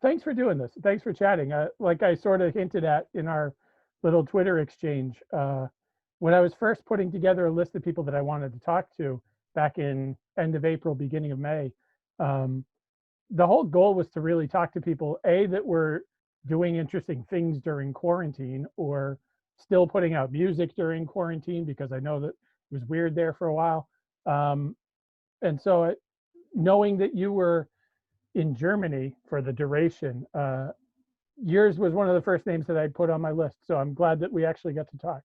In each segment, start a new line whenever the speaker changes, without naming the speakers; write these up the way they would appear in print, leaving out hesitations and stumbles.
Thanks for doing this. Thanks for chatting. Like I sort of hinted at in our little Twitter exchange, when I was first putting together a list of people that I wanted to talk to back in end of April, beginning of May, um, the whole goal was to really talk to people, A, that were doing interesting things during quarantine or still putting out music during quarantine, because I know that it was weird there for a while. Um, and so knowing that you were in Germany for the duration, yours was one of the first names that I put on my list. So I'm glad that we actually got to talk.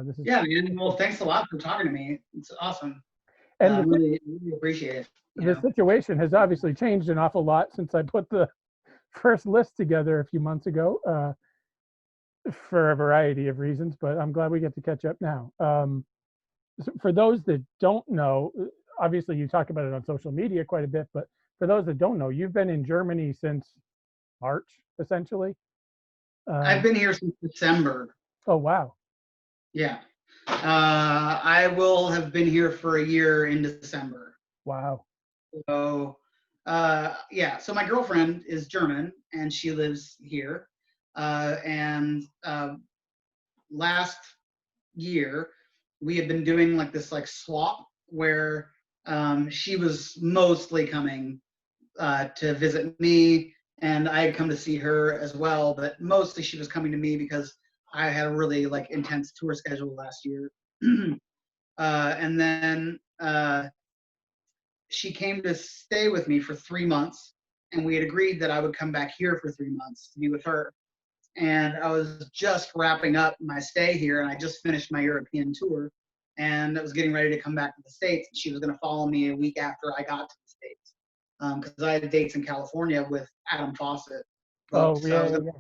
This is
Yeah, man. Well, thanks a lot for talking to me. It's awesome.
and
Really appreciate it. You
the
know.
situation has obviously changed an awful lot since I put the first list together a few months ago, for a variety of reasons. But I'm glad we get to catch up now. So for those that don't know, obviously you talk about it on social media quite a bit, but for those that don't know, you've been in Germany since March, essentially.
I've
Um,
been here since December.
oh wow,
Yeah. I will have been here for a year in December.
wow,
So, yeah. So my girlfriend is German and she lives here. And last year we had been doing like this like swap where she was mostly coming to visit me, and I had come to see her as well. But mostly she was coming to me because I had a really like intense tour schedule last year. And then she came to stay with me for 3 months, and we had agreed that I would come back here for 3 months to be with her. And I was just wrapping up my stay here, and I just finished my European tour, and I was getting ready to come back to the States. She was going to follow me a week after I got to the States, because I had dates in California with Adam Fawcett booked.
oh
So
yeah, yeah,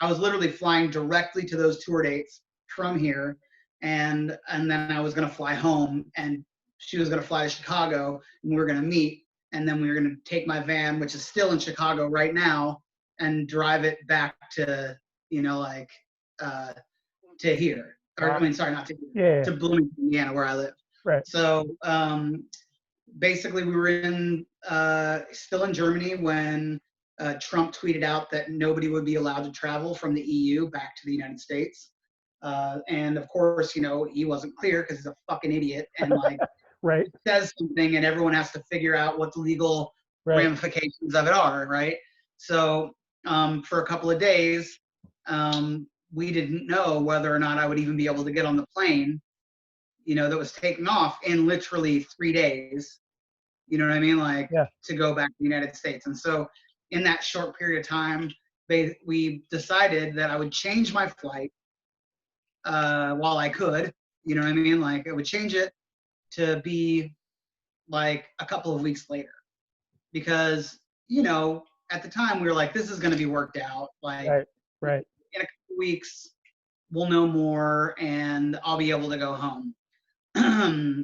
I was literally flying directly to those tour dates from here, and then I was going to fly home, and she was going to fly to Chicago, and we were going to meet, and then we were going to take my van, which is still in Chicago right now, and drive it back to, like uh, to here, or I
wow,
mean, sorry, not to here,
yeah,
to Bloomington, Indiana, where I live.
right,
So basically, we were still in Germany when Trump tweeted out that nobody would be allowed to travel from the EU back to the United States. And of course, he wasn't clear because he's a fucking idiot, and like
right,
says something, and everyone has to figure out what the legal
right,
ramifications of it are, right? So for a couple of days, we didn't know whether or not I would even be able to get on the plane, that was taking off in literally 3 days. You know what I mean? Like
yeah,
to go back to the United States. And so in that short period of time, we decided that I would change my flight while I could. You know what I mean? Like I would change it to be like a couple of weeks later, because at the time we were like, this is going to be worked out. Like
right, right,
in a couple of weeks, we'll know more, and I'll be able to go home.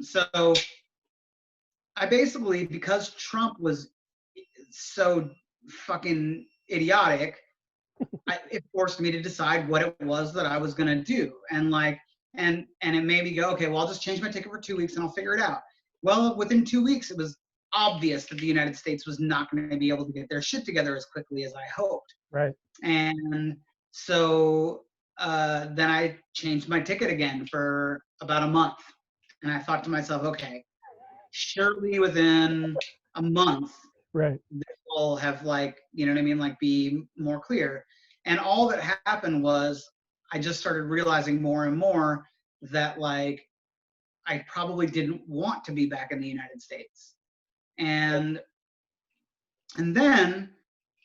So I basically, because Trump was so fucking idiotic, it forced me to decide what it was that I was going to do. And like, and it made me go, okay, well, I'll just change my ticket for 2 weeks and I'll figure it out. Well, within 2 weeks, it was obvious that the United States was not going to be able to get their shit together as quickly as I hoped.
right,
And so then I changed my ticket again for about a month. And I thought to myself, okay, surely within a month,
right,
this will have like, you know what I mean? Like be more clear. And all that happened was I just started realizing more and more that like I probably didn't want to be back in the United States. And then,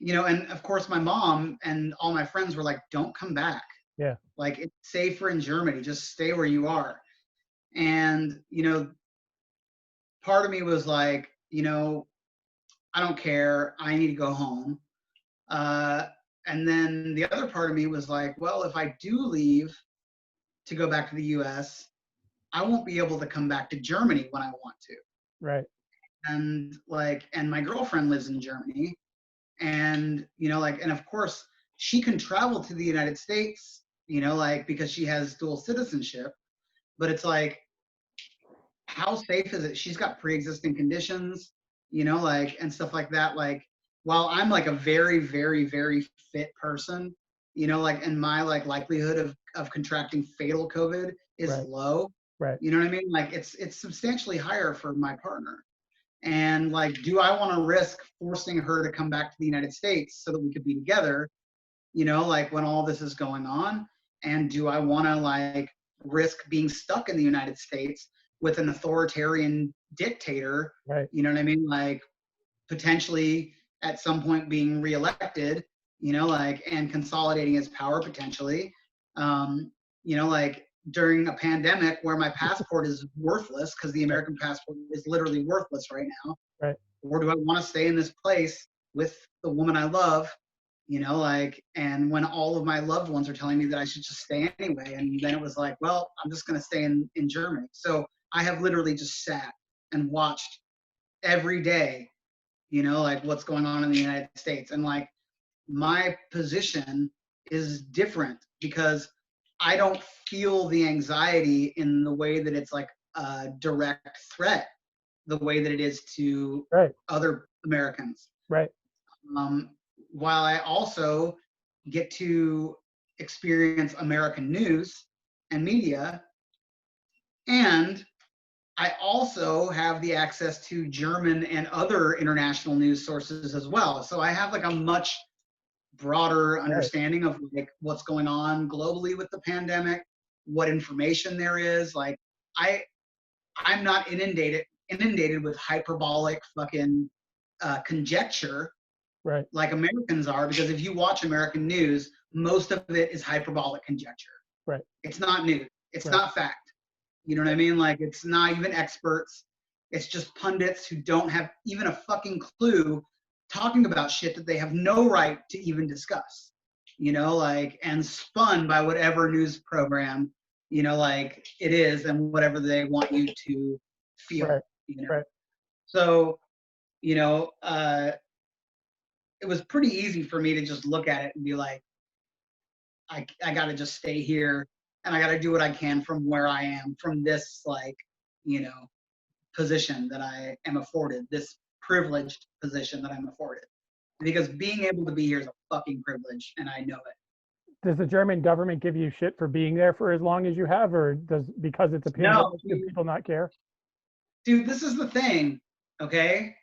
and of course my mom and all my friends were like, don't come back.
yeah,
Like it's safer in Germany. Just stay where you are. And, part of me was like, I don't care. I need to go home. Uh, and then the other part of me was like, well, if I do leave to go back to the US, I won't be able to come back to Germany when I want to.
right,
And like, and my girlfriend lives in Germany. And, like, and of course, she can travel to the United States, like, because she has dual citizenship. But it's like, how safe is it? She's got pre existing conditions, like, and stuff like that. Like, while I'm like a very, very, very fit person, you know, like, and my like likelihood of contracting fatal COVID is
Right.
low.
Right.
You know what I mean? Like it's substantially higher for my partner. And like, do I want to risk forcing her to come back to the United States so that we could be together, you know, like when all this is going on? And do I want to like risk being stuck in the United States with an authoritarian dictator,
Right.
you know what I mean? Like potentially at some point being reelected, you know, like, and consolidating his power potentially, you know, like during a pandemic where my passport is worthless because the American passport is literally worthless right now.
Right.
Or do I want to stay in this place with the woman I love, you know, like, and when all of my loved ones are telling me that I should just stay anyway. And then it was like, well, I'm just going to stay in Germany. So I have literally just sat and watched every day, you know, like what's going on in the United States. And like my position is different because I don't feel the anxiety in the way that it's like a direct threat, the way that it is to
Right.
other Americans.
Right.
Um, while I also get to experience American news and media, and I also have the access to German and other international news sources as well. So I have like a much broader
Right.
understanding of like what's going on globally with the pandemic, what information there is. Like I'm not inundated with hyperbolic fucking conjecture
Right.
like Americans are, because if you watch American news, most of it is hyperbolic conjecture.
Right.
It's not news. It's
Right.
not fact. You know what I mean? Like it's not even experts. It's just pundits who don't have even a fucking clue talking about shit that they have no right to even discuss. You know, like, and spun by whatever news program, you know, like it is and whatever they want you to feel,
Right.
you know.
Right.
So, you know, it was pretty easy for me to just look at it and be like, I got to just stay here and I got to do what I can from where I am, from this, like, you know, position that I am afforded, this privileged position that I'm afforded. Because being able to be here is a fucking privilege, and I know it.
Does the German government give you shit for being there for as long as you have, or does, because it's a pandemic,
No,
do people not care?
dude, this is the thing, okay?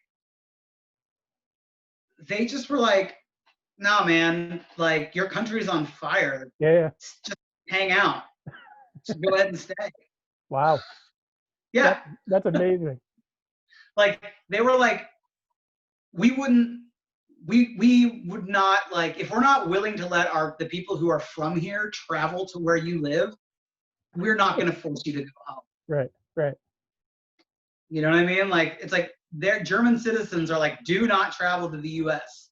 They just were like, no, man, like, your country's on fire.
Yeah.
Just hang out. Just go ahead and stay.
Wow.
Yeah.
That's amazing.
Like, they were like, we would not, like, if we're not willing to let the people who are from here travel to where you live, we're not going to force you to go home.
Right. Right.
You know what I mean? Like, it's like their German citizens are like, do not travel to the US.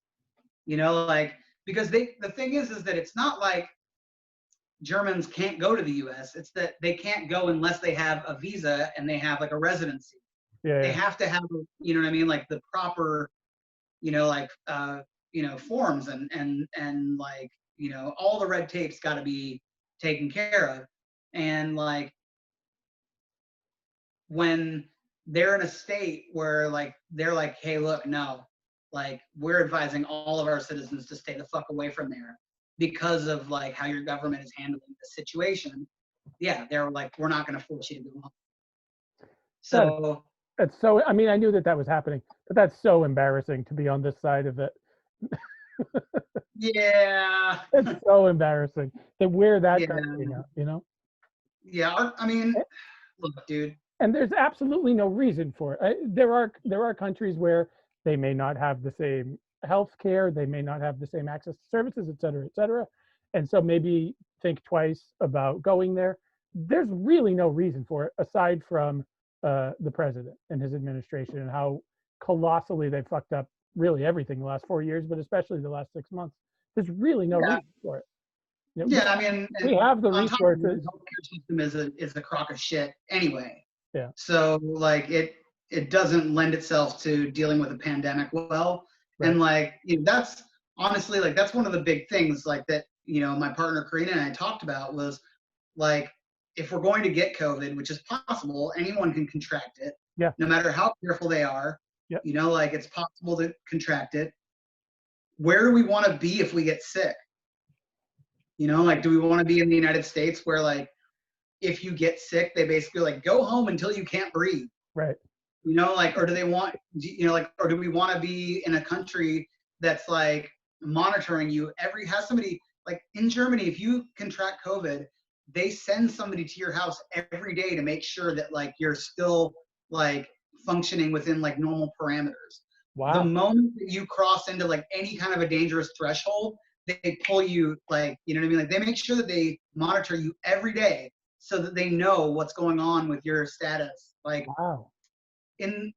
You know, like, because the thing is that it's not like Germans can't go to the US. It's that they can't go unless they have a visa and they have like a residency.
Yeah.
They have to have, you know what I mean? Like the proper, you know, like, you know, forms and like, you know, all the red tape's got to be taken care of. And like, when they're in a state where like they're like, hey, look, no, like we're advising all of our citizens to stay the fuck away from there because of like how your government is handling the situation. Yeah, they're like, we're not going to force you to go home. So
that's so, I mean, I knew that was happening, but that's so embarrassing to be on this side of it.
yeah,
It's so embarrassing that we're that
yeah,
country now, you know?
yeah. I mean, look, dude.
And there's absolutely no reason for it. There are countries where they may not have the same health care, they may not have the same access to services, et cetera, et cetera. And so maybe think twice about going there. There's really no reason for it aside from the president and his administration and how colossally they fucked up really everything the last 4 years, but especially the last 6 months. There's really no reason for it. You know,
Yeah, I mean,
we have the
on top of it,
resources.
the healthcare system is a crock of shit anyway.
Yeah.
So like it doesn't lend itself to dealing with a pandemic well.
Right.
And like, you know, that's honestly like that's one of the big things like that, you know, my partner Karina and I talked about was like, if we're going to get COVID, which is possible, anyone can contract it.
Yeah.
No matter how careful they are.
Yeah.
You know, like it's possible to contract it. where do we want to be if we get sick? You know, like, do we want to be in the United States where, like, if you get sick, they basically like go home until you can't breathe?
Right.
You know, like, or do they want, you know, like, or do we want to be in a country that's like monitoring you has somebody, like in Germany, if you contract COVID, they send somebody to your house every day to make sure that like you're still like functioning within like normal parameters. The
Wow.
moment that you cross into like any kind of a dangerous threshold, they pull you, like, you know what I mean? Like, they make sure that they monitor you every day so that they know what's going on with your status. Like,
Wow.
in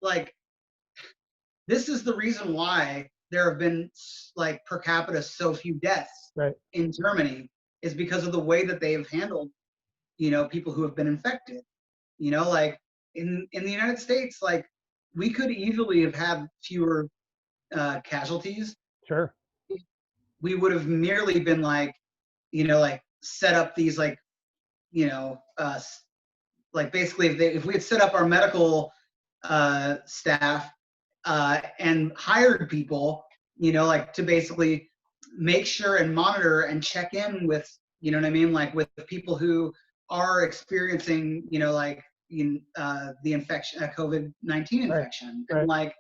like, this is the reason why there have been like per capita so few deaths
Right.
in Germany, is because of the way that they've handled, you know, people who have been infected. You know, like in the United States, like we could easily have had fewer casualties.
Sure.
We would have merely been like, you know, like set up these like, you know, like basically if we had set up our medical staff and hired people, you know, like to basically make sure and monitor and check in with, you know what I mean, like with people who are experiencing, you know, like the infection, COVID-19 infection,
Right.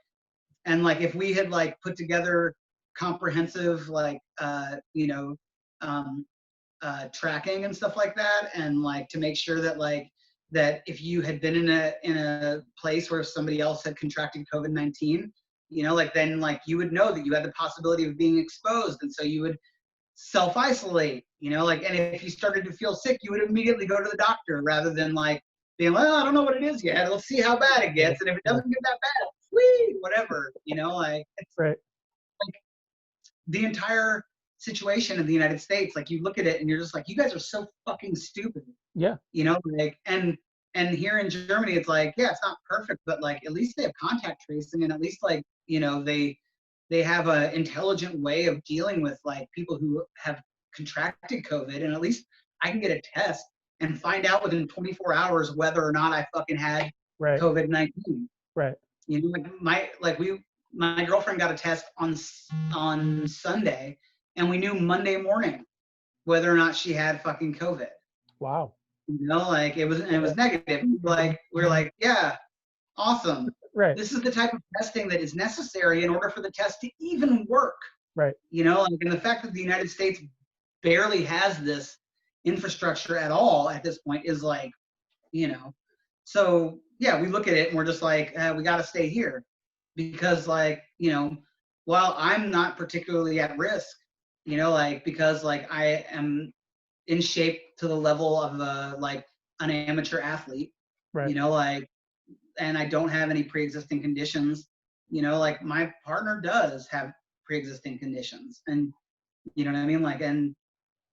and like if we had like put together comprehensive like you know tracking and stuff like that, and like to make sure that like that if you had been in a place where somebody else had contracted COVID-19, you know, like then like you would know that you had the possibility of being exposed, and so you would self-isolate, you know, like, and if you started to feel sick, you would immediately go to the doctor rather than like being like, oh, I don't know what it is yet. Let's see how bad it gets, and if it doesn't get that bad, sweet, whatever, you know, like it's
Right.
like the entire situation in the United States, like you look at it and you're just like, you guys are so fucking stupid.
Yeah.
You know, like, and here in Germany, it's like, yeah, it's not perfect, but like at least they have contact tracing, and at least like, you know, they have an intelligent way of dealing with like people who have contracted COVID, and at least I can get a test and find out within 24 hours whether or not I fucking had
Right.
COVID-19.
Right.
You know, like my girlfriend got a test on Sunday, and we knew Monday morning whether or not she had fucking COVID.
Wow.
You know, like it was negative. We're like, yeah, awesome.
Right.
This is the type of testing that is necessary in order for the test to even work.
Right.
You know, like, and the fact that the United States barely has this infrastructure at all at this point is like, you know, so yeah, we look at it and we're just like, we got to stay here because, like, you know, while I'm not particularly at risk, you know, like because like I am in shape to the level of like an amateur athlete,
Right.
you know, like, and I don't have any pre-existing conditions, you know, like my partner does have pre-existing conditions, and you know what I mean, like, and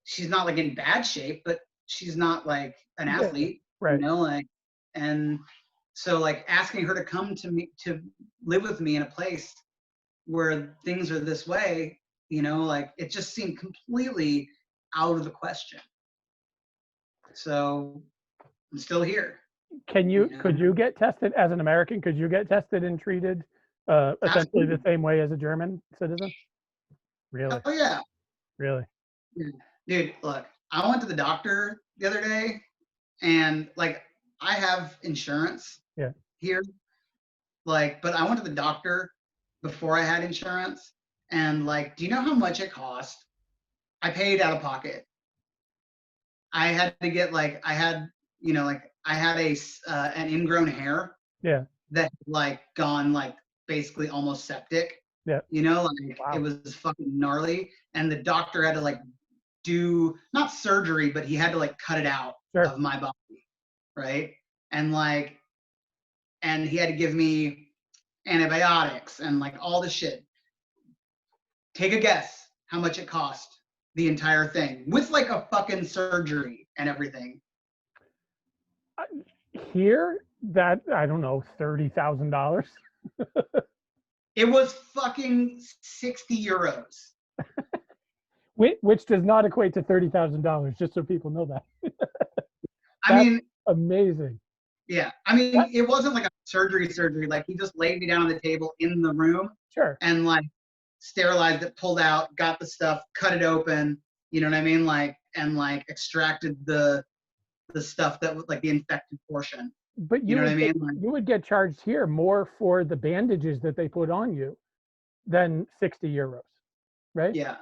she's not like in bad shape, but she's not like an
Yeah.
athlete, you
Right.
know, like, and so like asking her to come to me to live with me in a place where things are this way, you know, like it just seemed completely out of the question. So I'm still here.
Could
You
you
know?
get tested as an American? Could you get tested and treated essentially the
Absolutely.
same way as a German citizen? Really?
Oh yeah.
Really?
Yeah. Dude, look, I went to the doctor the other day, and like I have insurance
Yeah.
here, like, but I went to the doctor before I had insurance, and like, do you know how much it cost? I paid out of pocket. I had to get like I had, you know, like I had an ingrown hair
Yeah.
that like gone like basically almost septic.
Yeah.
You know, like it
Wow.
was fucking gnarly, and the doctor had to like do not surgery, but he had to like cut it out
Sure.
of my body, right? And like, and he had to give me antibiotics and like all this shit. Take a guess how much it cost the entire thing with like a fucking surgery and everything.
Here, that I don't know, $30,000.
It was fucking 60 euros.
Which does not equate to $30,000. Just so people know that.
I
That's
mean,
amazing.
yeah. I
That,
mean, it wasn't like a surgery. Like he just laid me down on the table in the room
sure.
and like sterilized it, pulled out, got the stuff, cut it open, you know what I mean? Like, and like extracted the stuff that was like the infected portion.
But
You know what I mean?
you would get charged here more for the bandages that they put on you than 60 euros, right?
Yeah.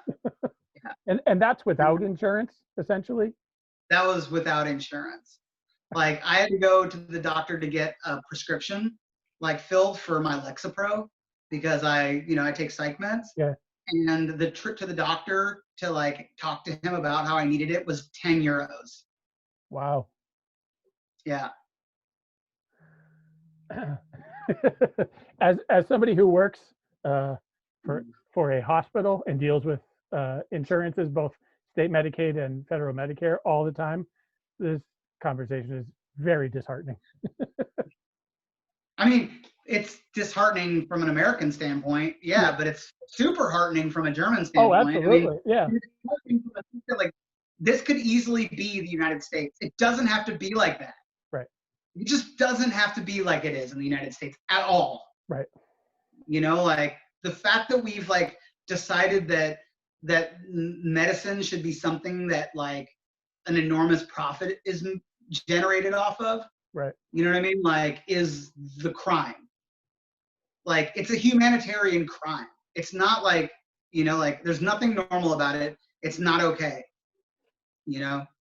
And that's without insurance, essentially.
That was without insurance. Like I had to go to the doctor to get a prescription like filled for my Lexapro because I take psych meds.
Yeah.
And the trip to the doctor to like talk to him about how I needed it was 10 euros.
Wow.
Yeah.
As somebody who works for a hospital and deals with insurances, both state Medicaid and federal Medicare, all the time, this conversation is very disheartening.
I mean, it's disheartening from an American standpoint, yeah, but it's super heartening from a German standpoint.
Oh, absolutely,
I mean, yeah. Like this could easily be the United States. It doesn't have to be like that.
Right.
It just doesn't have to be like it is in the United States at all.
Right.
You know, like the fact that we've like decided that medicine should be something that like an enormous profit is generated off of.
Right.
You know what I mean? Like, is the crime. Like, it's a humanitarian crime. It's not like, like there's nothing normal about it. It's not okay.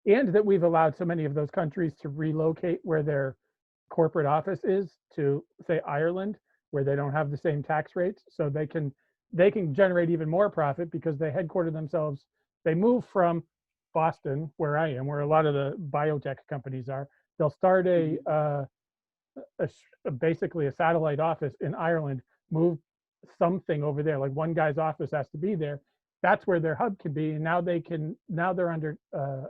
And
that we've allowed so many of those countries to relocate where their corporate office is to, say, Ireland, where they don't have the same tax rates. So they can generate even more profit because they headquarter themselves. They move from Boston, where I am, where a lot of the biotech companies are. They'll start basically a satellite office in Ireland, move something over there. Like one guy's office has to be there. That's where their hub can be. And now they're under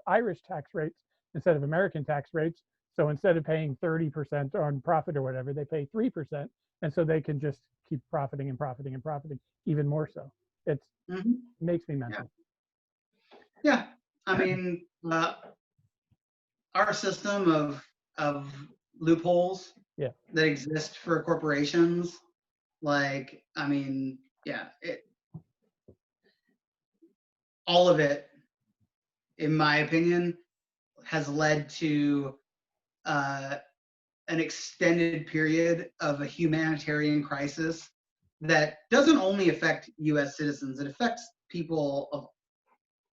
Irish tax rates instead of American tax rates. So instead of paying 30% on profit or whatever, they pay 3%. And so they can just keep profiting and profiting and profiting even more so. It makes me mental.
Yeah. I mean, our system of loopholes that exist for corporations, like, I mean, yeah, all of it, in my opinion, has led to an extended period of a humanitarian crisis that doesn't only affect U.S. citizens, it affects people of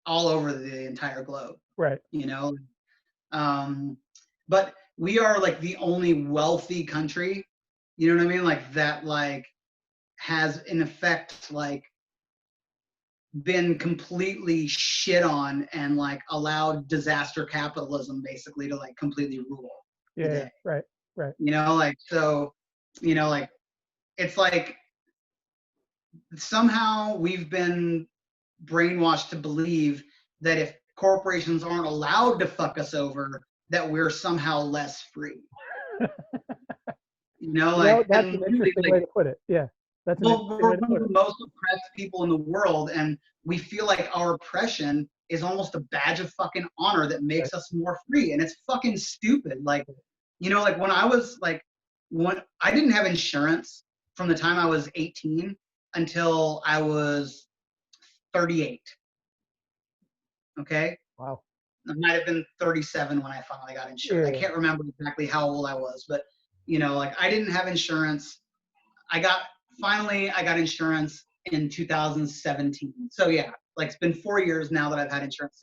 all over the entire globe.
Right.
But we are like the only wealthy country, you know what I mean? Like that, like has in effect like been completely shit on and like allowed disaster capitalism basically to like completely rule.
Yeah. Right.
Like, so, like it's like somehow we've been brainwashed to believe that if corporations aren't allowed to fuck us over, that we're somehow less free. Like
that's an interesting way to put it. Yeah.
We're one of the most oppressed people in the world, and we feel like our oppression is almost a badge of fucking honor that makes us more free, and it's fucking stupid. Like, like when I didn't have insurance from the time I was 18 until I was 38. Okay?
Wow.
I might have been 37 when I finally got insurance. I can't remember exactly how old I was, but like I didn't have insurance. I got insurance in 2017. So yeah, like it's been 4 years now that I've had insurance.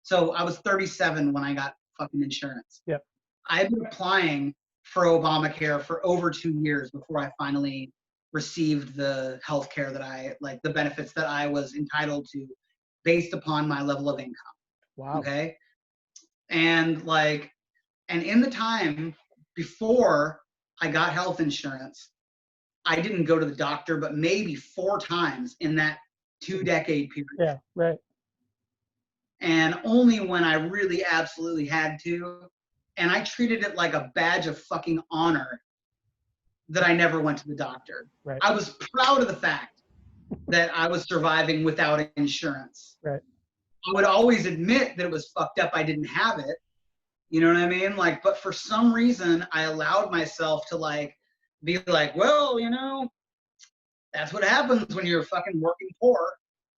So I was 37 when I got fucking insurance.
Yep.
I've been applying for Obamacare for over 2 years before I finally received the health care that I like, the benefits that I was entitled to based upon my level of income.
Wow.
Okay. And in the time before I got health insurance, I didn't go to the doctor, but maybe 4 times in that 2-decade period.
Yeah, right.
And only when I really absolutely had to. And I treated it like a badge of fucking honor that I never went to the doctor.
Right.
I was proud of the fact that I was surviving without insurance.
Right.
I would always admit that it was fucked up I didn't have it. You know what I mean? Like, but for some reason, I allowed myself to like, be like, well, that's what happens when you're fucking working poor.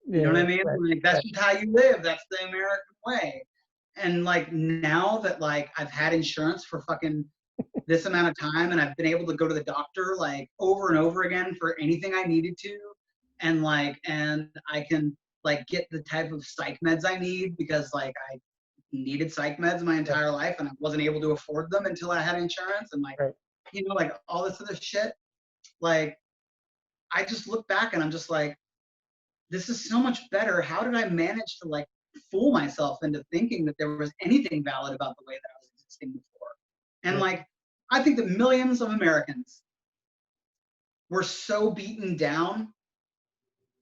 You know what I mean?
Right,
Like that's
right.
just how you live. That's the American way. And like now that like I've had insurance for fucking this amount of time and I've been able to go to the doctor like over and over again for anything I needed to, and I can like get the type of psych meds I need because like I needed psych meds my
Yeah,
entire life and I wasn't able to afford them until I had insurance, and like,
right.
you know, like all this other shit. Like I just look back and I'm just like, this is so much better. How did I manage to like fool myself into thinking that there was anything valid about the way that I was existing before? And
Yeah,
like, I think that millions of Americans were so beaten down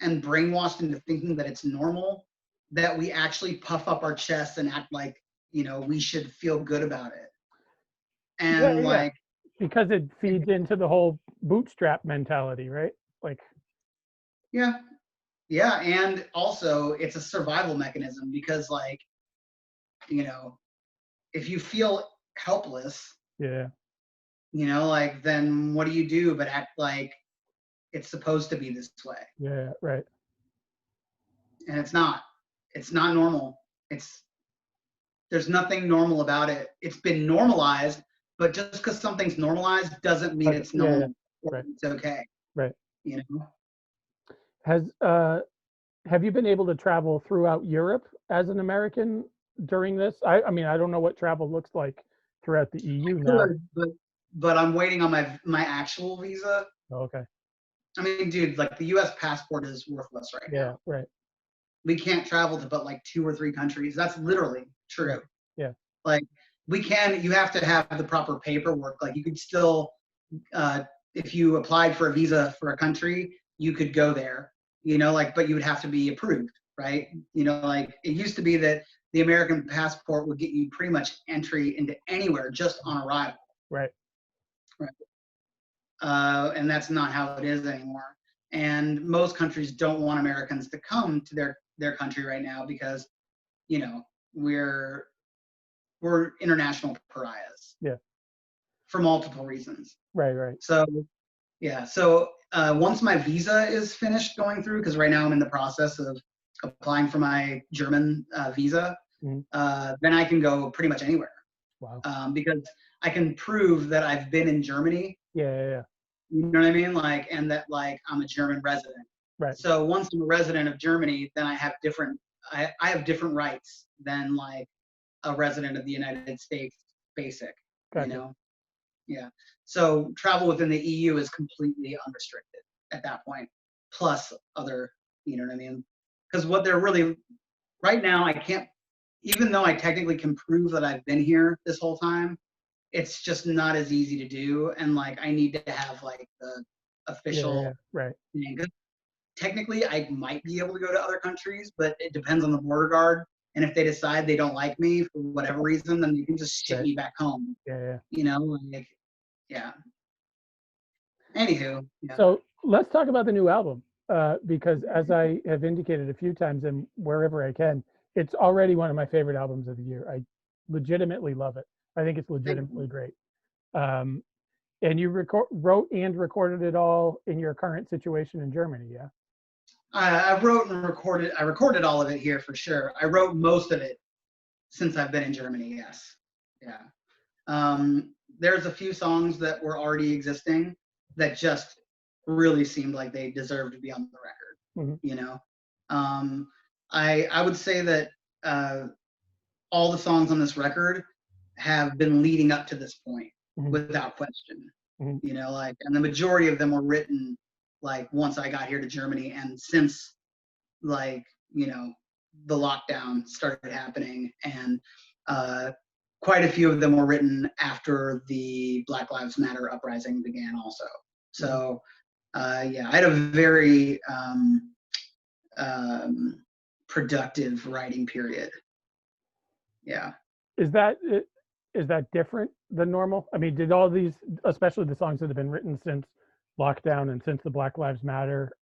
and brainwashed into thinking that it's normal that we actually puff up our chests and act like, you know, we should feel good about it.
yeah,
And
yeah.
like,
Because it feeds into the whole bootstrap mentality, right? Like,
yeah, yeah. And also, it's a survival mechanism because, like, you know, if you feel helpless,
yeah,
you know, like, then what do you do but act like it's supposed to be this way?
yeah, right.
And it's not. It's not normal. It's There's nothing normal about it. It's been normalized, but just because something's normalized doesn't mean
Okay,
it's
yeah, yeah,
normal or
right,
it's okay.
right.
You know?
Has have you been able to travel throughout Europe as an American during this? I mean, I don't know what travel looks like throughout the EU now.
Good, but I'm waiting on my actual visa.
Oh, okay.
I mean, dude, like the U.S. passport is worthless right
Yeah,
now.
right,
We can't travel to but like 2 or 3 countries. That's literally
right.
true.
Yeah,
Like we can, you have to have the proper paperwork. Like you could still, uh, if you applied for a visa for a country, you could go there, you know, like, but you would have to be approved, right? You know, like it used to be that the American passport would get you pretty much entry into anywhere just on arrival,
right.
right? And that's not how it is anymore. And most countries don't want Americans to come to their country right now because, you know, we're we're international pariahs
Yeah,
for multiple reasons.
right, right.
So yeah, so once my visa is finished going through, because right now I'm in the process of applying for my German visa,
Mhm.
then I can go pretty much anywhere
Wow.
because I can prove that I've been in Germany.
Yeah, yeah, yeah.
You know what I mean? Like, and that like I'm a German resident.
Right.
So once I'm a resident of Germany, then I have different rights than like a resident of the United States basic, you
Gotcha.
know? Yeah. So travel within the EU is completely unrestricted at that point, plus other, you know what I mean? Because what they're really, right now, I can't, even though I technically can prove that I've been here this whole time, it's just not as easy to do. And like, I need to have like the
Yeah, yeah, yeah.
official
Right.
thing. 'Cause technically, I might be able to go to other countries, but it depends on the border guard. And if they decide they don't like me for whatever reason, then you can just ship
Right.
me back home.
Yeah, yeah.
You know, like, yeah. Anywho, yeah.
So let's talk about the new album, because as I have indicated a few times and wherever I can, it's already one of my favorite albums of the year. I legitimately love it. I think it's
Thank
legitimately
you.
great. Um, and you wrote and recorded it all in your current situation in Germany, yeah?
I wrote and recorded. I recorded all of it here for sure. I wrote most of it since I've been in Germany. Yes. Yeah. There's a few songs that were already existing that just really seemed like they deserved to be on the record.
Hmm.
You know, um, I would say that uh, all the songs on this record have been leading up to this point
Hmm.
without question.
Hmm.
You know, like, and the majority of them were written like once I got here to Germany and since like, you know, the lockdown started happening, and uh, quite a few of them were written after the Black Lives Matter uprising began also.
Hmm.
So yeah, I had a very um, productive writing period. Yeah.
Is that is that different than normal? I mean, did all these, especially the songs that have been written since lockdown and since the Black Lives Matter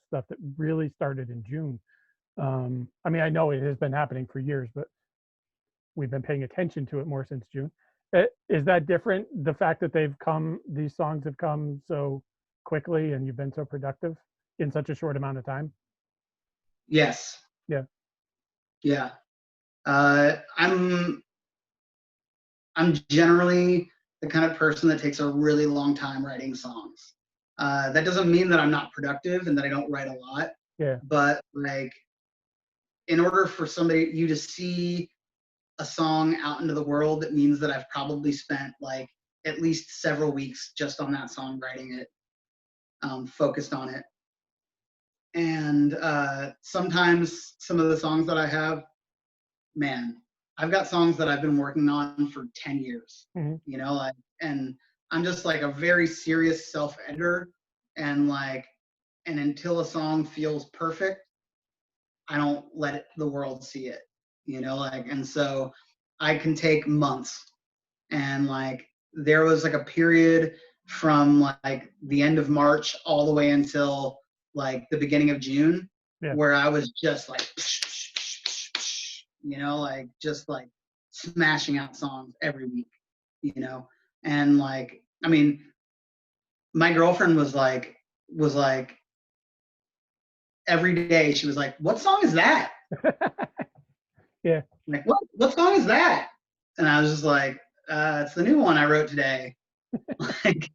stuff that really started in June? I mean, I know it has been happening for years, but we've been paying attention to it more since June. Is that different? The fact that these songs have come so quickly and you've been so productive in such a short amount of time?
Yes.
Yeah.
Yeah. I'm generally the kind of person that takes a really long time writing songs. That doesn't mean that I'm not productive and that I don't write a lot,
Yeah.
but like in order for you to see a song out into the world, it means that I've probably spent like at least several weeks just on that song, writing it, focused on it. And sometimes some of the songs that I have, man, I've got songs that I've been working on for 10 years,
Mhm.
you know, like, and I'm just like a very serious self-editor, and like, and until a song feels perfect, I don't let the world see it, you know, like, and so I can take months. And like, there was like a period from like the end of March all the way until like the beginning of June,
Yeah.
where I was just like, you know, like just like smashing out songs every week, you know, and like, I mean, my girlfriend was like every day she was like, "What song is that?"
Yeah.
I'm like, what song is that? And I was just like, it's the new one I wrote today. Like,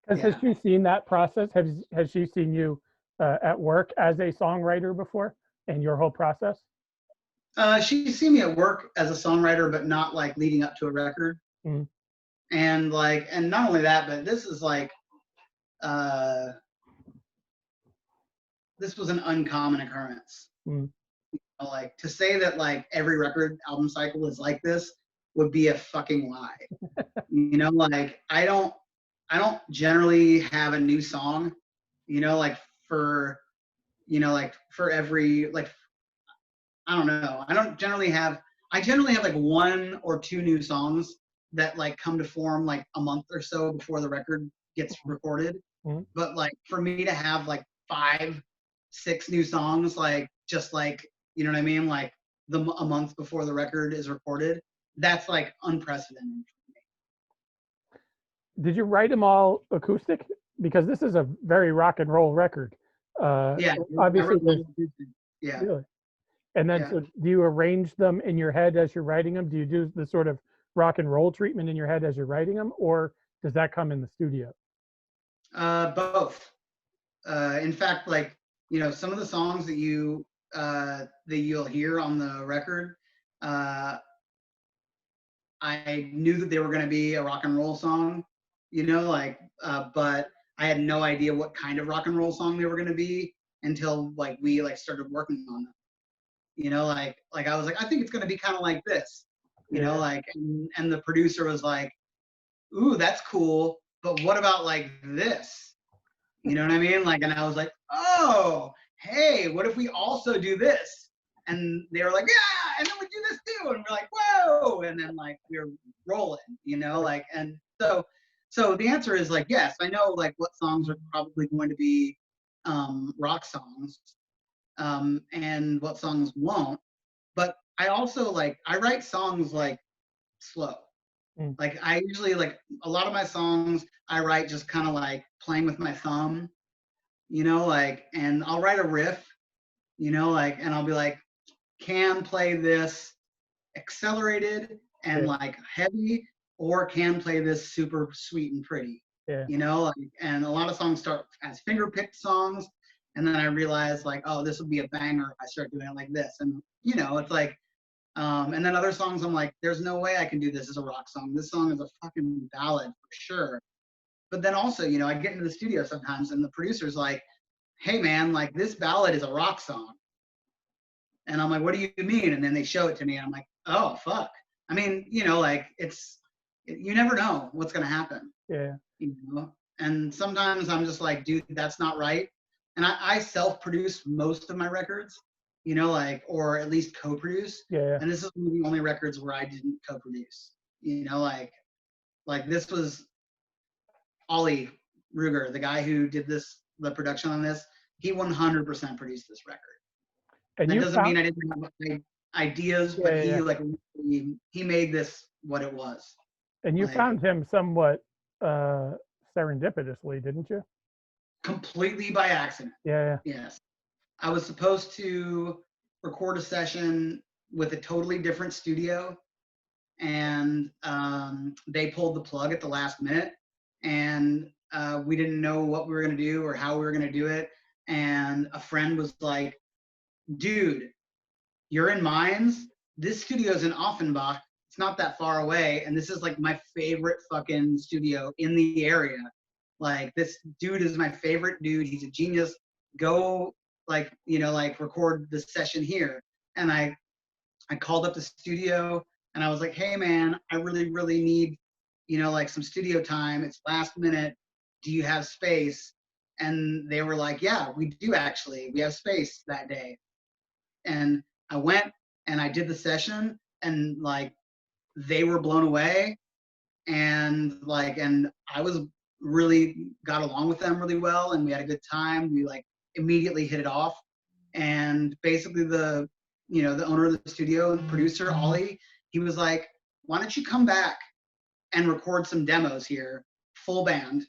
Has
yeah.
she seen that process? Has she seen you at work as a songwriter before and your whole process?
She's seen me at work as a songwriter, but not like leading up to a record.
Mhm.
And like, and not only that, but this is like, uh, this was an uncommon occurrence.
Mhm.
Like to say that like every record album cycle is like this would be a fucking lie. You know, like I don't generally have a new song, you know, like for, you know, like for every, like, I don't know. I generally have like one or two new songs that like come to form like a month or so before the record gets recorded.
Mhm.
But like for me to have like 5, 6 new songs, like just like, you know what I mean? Like a month before the record is recorded, that's like unprecedented.
Did you write them all acoustic? Because this is a very rock and roll record.
Yeah. I
Obviously,
wrote them
there's
all acoustic. Yeah.
really. And then,
Yeah.
so do you arrange them in your head as you're writing them? Do you do the sort of rock and roll treatment in your head as you're writing them, or does that come in the studio?
Both. In fact, like, you know, some of the songs that you'll hear on the record, uh, I knew that they were going to be a rock and roll song, you know, like, but I had no idea what kind of rock and roll song they were going to be until like we like started working on them. You know, like I was like, I think it's going to be kind of like this, you know,
Yeah.
like, and the producer was like, "Ooh, that's cool, but what about like this?" You know what I mean? Like, and I was like, "Oh, hey, what if we also do this?" And they were like, "Yeah," and then we do this too, and we're like, "Whoa!" And then like we're rolling, you know, like, and so the answer is like, yes, I know like what songs are probably going to be rock songs, and what songs won't. But I also like I write songs like slow.
Mm.
Like I usually like a lot of my songs I write just kind of like playing with my thumb, you know, like, and I'll write a riff, you know, like, and I'll be like, can play this accelerated and
Yeah.
like heavy, or can play this super sweet and pretty,
Yeah.
you know, like, and a lot of songs start as finger picked songs. And then I realize like, oh, this would be a banger if I start doing it like this. And, you know, it's like, and then other songs, I'm like, there's no way I can do this as a rock song. This song is a fucking ballad for sure. But then also, you know, I get into the studio sometimes and the producer's like, hey man, like this ballad is a rock song. And I'm like, what do you mean? And then they show it to me and I'm like, oh, fuck. I mean, you know, like you never know what's going to happen,
Yeah.
you know? And sometimes I'm just like, dude, that's not right. And I self-produce most of my records, you know, like, or at least co-produce.
Yeah.
And this is one of the only records where I didn't co-produce, you know, like this was Ollie Ruger, the guy who did the production on this. He 100% produced this record.
And
That
you
doesn't
found,
mean I didn't have like, ideas,
yeah,
but
yeah, yeah.
he like he made this what it was.
And you
Like,
found him somewhat uh serendipitously, didn't you?
Completely by accident.
Yeah,
Yes. I was supposed to record a session with a totally different studio, and they pulled the plug at the last minute, and we didn't know what we were going to do or how we were going to do it. And a friend was like, dude, you're in Mines. This studio's in Offenbach. It's not that far away. And this is like my favorite fucking studio in the area. Like, this dude is my favorite dude. He's a genius. Go, like, you know, like, record this session here. And I called up the studio and I was like, hey man, I really, really need, you know, like some studio time. It's last minute. Do you have space? And they were like, yeah, we do actually. We have space that day. And I went and I did the session, and like they were blown away, and like, and I was really got along with them really well, and we had a good time. We like immediately hit it off. And basically the, you know, the owner of the studio, the producer, Ollie, he was like, why don't you come back and record some demos here, full band?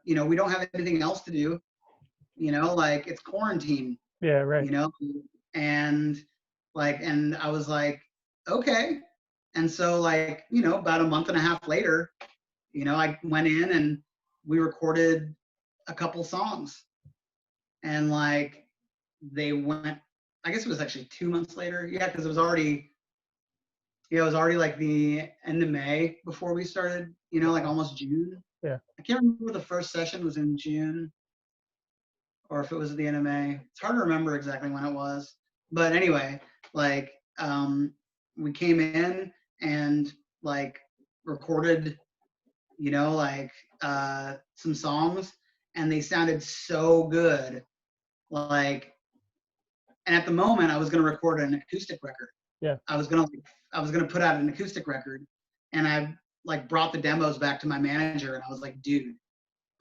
You know, we don't have anything else to do, you know, like it's quarantine,
yeah, right.
you know? And like, and I was like, okay. And so like, you know, about a month and a half later, you know, I went in and we recorded a couple songs. And like they went, I guess it was actually 2 months later. Yeah, because it was already, yeah, it was already like the end of May before we started, you know, like almost June.
Yeah.
I can't remember if the first session was in June or if it was at the end of May. It's hard to remember exactly when it was. But anyway, like we came in and like recorded, you know, like some songs, and they sounded so good. Like, and at the moment I was going to record an acoustic record.
Yeah.
I was going to put out an acoustic record, and I like brought the demos back to my manager, and I was like, dude,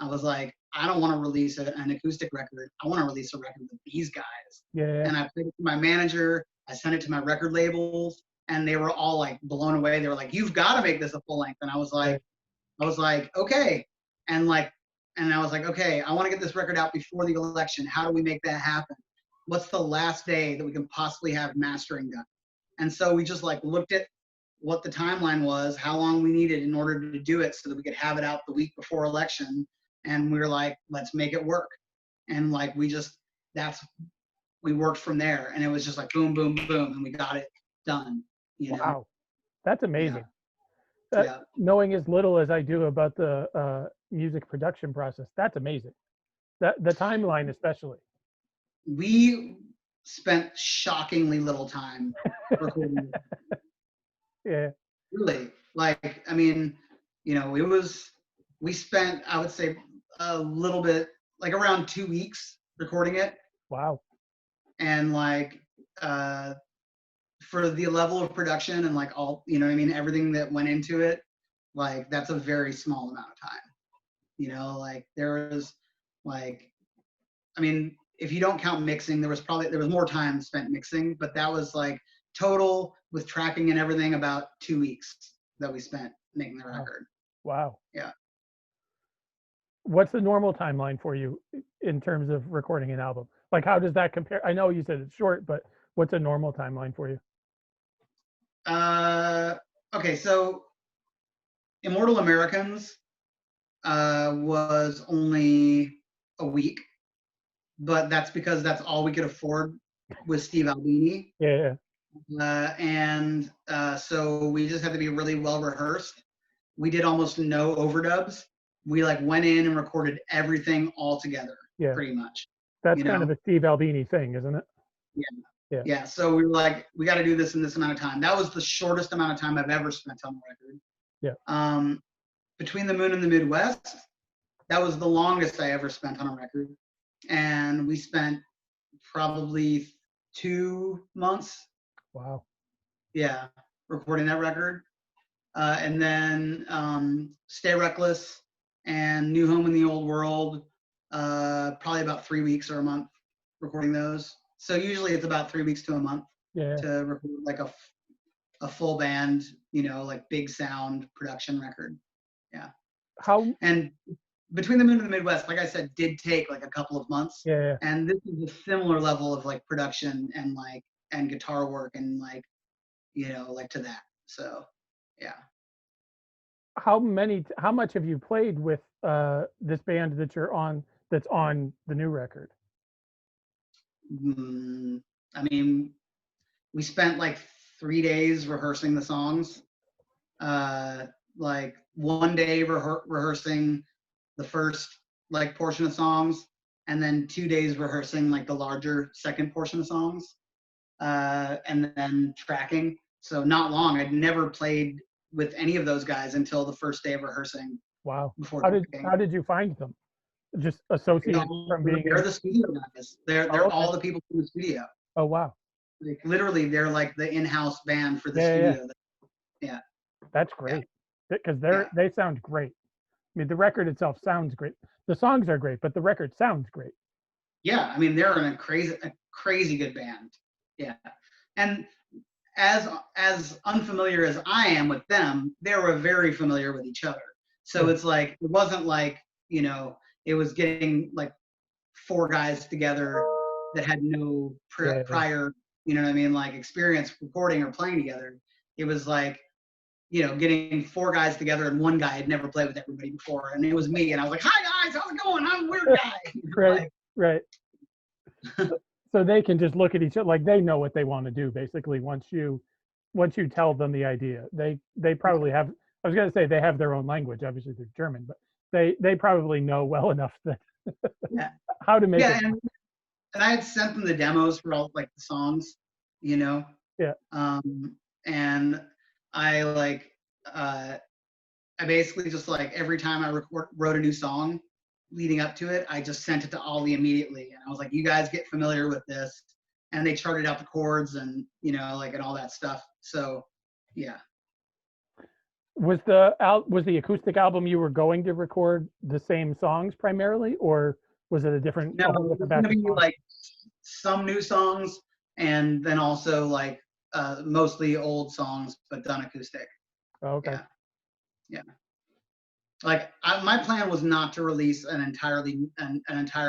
I was like, I don't want to release an acoustic record. I want to release a record with these guys.
Yeah.
And I played it to my manager. I sent it to my record labels, and they were all like blown away. They were like, you've got to make this a full length. And I was like, okay. And like, and I was like, okay, I want to get this record out before the election. How do we make that happen? What's the last day that we can possibly have mastering done? And so we just like looked at what the timeline was, how long we needed in order to do it so that we could have it out the week before election. And we were like, let's make it work. And like, we worked from there, and it was just like boom, boom, boom, and we got it done. You know?
Wow. That's amazing.
Yeah.
Knowing as little as I do about the music production process, that's amazing. That the timeline, especially.
We spent shockingly little time recording.
Yeah.
Really, like, I mean, you know, we spent, I would say, a little bit, like around 2 weeks recording it.
Wow.
And like, for the level of production and like all, you know what I mean, everything that went into it, like that's a very small amount of time. You know, like there was like, I mean, if you don't count mixing, there was more time spent mixing, but that was like total with tracking and everything about 2 weeks that we spent making the record.
Wow.
Yeah.
What's the normal timeline for you in terms of recording an album? Like, how does that compare? I know you said it's short, but what's a normal timeline for you?
Okay, so Immortal Americans was only a week, but that's because that's all we could afford with Steve Albini.
Yeah.
And so we just had to be really well rehearsed. We did almost no overdubs. We like went in and recorded everything all together, pretty much.
That's kind of a Steve Albini thing, isn't it?
Yeah. So we were like, we got to do this in this amount of time. That was the shortest amount of time I've ever spent on a record.
Yeah.
Between the Moon and the Midwest, that was the longest I ever spent on a record. And we spent probably 2 months.
Wow.
Yeah, recording that record. And then Stay Reckless and New Home in the Old World, probably about 3 weeks or a month recording those. So usually it's about 3 weeks to a month to record like a full band, you know, like big sound production record. Yeah.
How?
And Between the Moon and the Midwest, like I said, did take like a couple of months.
Yeah, yeah.
And this is a similar level of like production and like and guitar work and like, like to that. So yeah.
How much have you played with this band that you're on that's on the new record?
Mm, I mean, we spent like 3 days rehearsing the songs. Uh, like one day rehearsing the first like portion of songs, and then 2 days rehearsing like the larger second portion of songs, and then tracking. So not long. I'd never played with any of those guys until the first day of rehorsing
Wow.
before
How
tracking.
did you find them? Just associated from being
They're
in.
the studio guys.
Oh,
They're
okay.
all the people from the studio.
Oh, wow.
Like literally, they're like the in-house band for the
Yeah, yeah, yeah.
studio. Yeah,
That's
yeah,
great because
yeah,
they sound great. I mean, the record itself sounds great. The songs are great, but the record sounds great.
yeah. I mean, they're in a crazy good band. Yeah, and as unfamiliar as I am with them, they were very familiar with each other. So
Yeah,
it's like it wasn't like it was getting like four guys together that had no
yeah, yeah.
prior, you know what I mean, like experience recording or playing together. It was like getting four guys together and one guy had never played with everybody before, and it was me, and I was like, "Hi guys, how's it going? I'm a weird guy."
Right,
Like,
right. So they can just look at each other like they know what they want to do basically once you tell them the idea. They probably have. I was going to say they have their own language. Obviously they're German, but they probably know well enough that
yeah,
how to make
yeah,
it.
and I had sent them the demos for all like the songs, you know,
Yeah.
and I like I basically just like every time I wrote a new song leading up to it, I just sent it to Ollie immediately, and I was like, "You guys get familiar with this," and they charted out the chords and like and all that stuff. So yeah.
Was the acoustic album you were going to record the same songs primarily, or was it
No,
a whole
it
different
was
batch
gonna
of
be
songs?
like some new songs and then also like mostly old songs but done acoustic.
Oh, okay.
Yeah, yeah. Like my plan was not to release an entire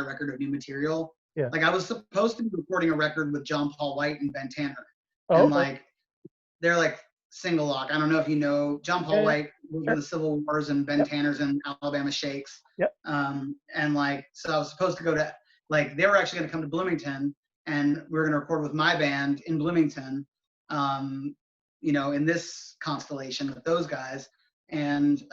record of new material.
Yeah.
Like I was supposed to be recording a record with John Paul White and Ben Tanner,
Oh,
and
okay.
like they're like single lock. I don't know if you know John
Yeah,
Paul
yeah.
White was in
Sure.
the Civil Wars and Ben
Yep.
Tanner's in Alabama Shakes.
Yep.
And like so I was supposed to go to like they were actually going to come to Bloomington and we were going to record with my band in Bloomington. In this constellation with those guys and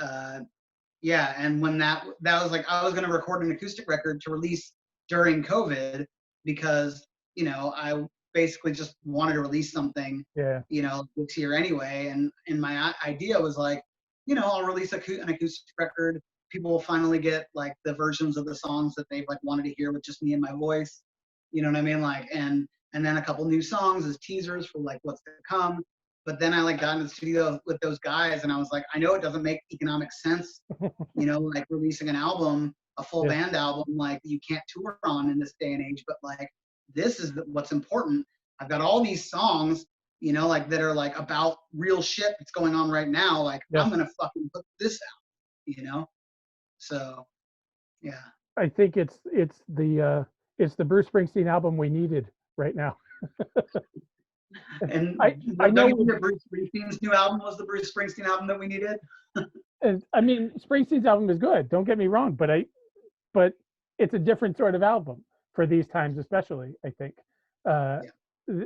yeah, and when that was like I was going to record an acoustic record to release during COVID because I basically just wanted to release something
Yeah.
this year anyway, and my idea was like I'll release an acoustic record. People will finally get like the versions of the songs that they've like wanted to hear with just me and my voice. You know what I mean? Like and then a couple new songs as teasers for like what's to come. But then I like got in the studio with those guys and I was like, I know it doesn't make economic sense, like releasing an album, a full
Yeah.
band album, like you can't tour on in this day and age, but like this is what's important. I've got all these songs, like that are like about real shit that's going on right now. Like
Yeah.
I'm gonna fucking put this out. So yeah.
I think it's the Bruce Springsteen album we needed right now.
And
I
don't
know
you think that Bruce Springsteen's new album was the Bruce Springsteen album that we needed?
I mean Springsteen's album is good. Don't get me wrong, but it's a different sort of album for these times, especially. I think. Uh,
Yeah.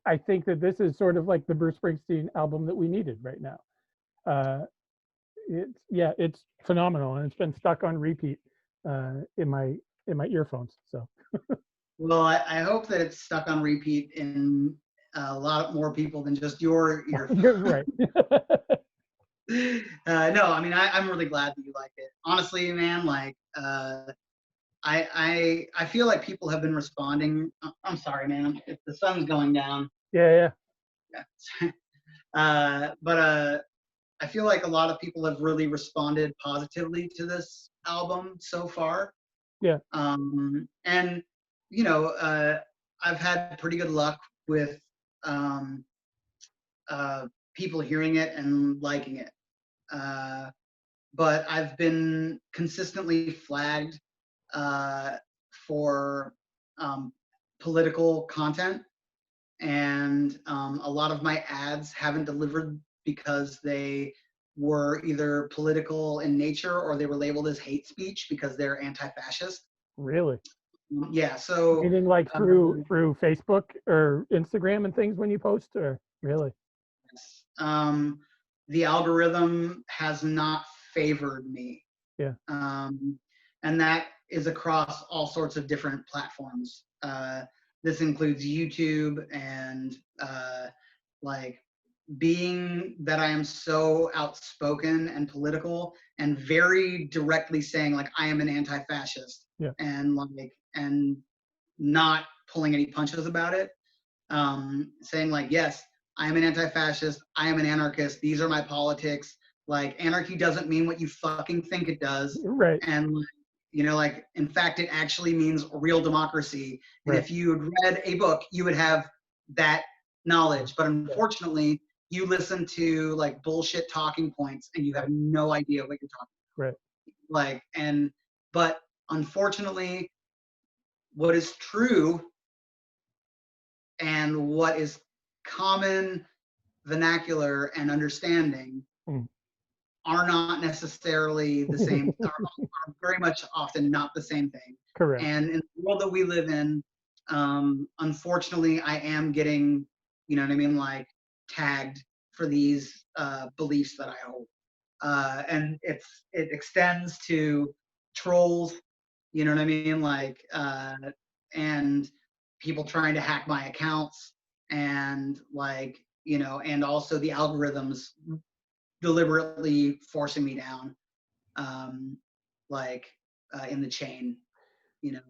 I think that this is sort of like the Bruce Springsteen album that we needed right now. Uh, it's phenomenal, and it's been stuck on repeat in my earphones. So
Well, I hope that it's stuck on repeat in a lot more people than just your
you're
earphones.
right.
No, I mean I'm really glad that you like it. Honestly, man, like I feel like people have been responding. I'm sorry, man. If the sun's going down,
Yeah,
yeah. But I feel like a lot of people have really responded positively to this album so far.
yeah,
And I've had pretty good luck with um, people hearing it and liking it. but I've been consistently flagged for political content, and a lot of my ads haven't delivered because they were either political in nature or they were labeled as hate speech because they're anti-fascist.
Really?
Yeah, so
Meaning like
um,
through Facebook or Instagram and things when you post, or really?
um, the algorithm has not favored me.
Yeah.
Um, and that is across all sorts of different platforms. This includes YouTube and like being that I am so outspoken and political and very directly saying like I am an anti-fascist
Yeah.
and like and not pulling any punches about it. Saying like, yes, I am an anti-fascist, I am an anarchist, these are my politics. Like anarchy doesn't mean what you fucking think it does.
Right.
And you know, like in fact it actually means real democracy. And
Right.
if you had read a book, you would have that knowledge. But
Yeah.
unfortunately, you listen to like bullshit talking points and you have
Right.
no idea what you're talking
Right.
about. Like, and but unfortunately, what is true and what is common vernacular and understanding
Mm.
are not necessarily the same, are very much often not the same thing.
Correct.
And in the world that we live in, unfortunately, I am getting, you know what I mean, like tagged for these beliefs that I hold. And it extends to trolls, you know what I mean, like, and people trying to hack my accounts, and like, you know, and also the algorithms deliberately forcing me down, um, like in the chain, you know.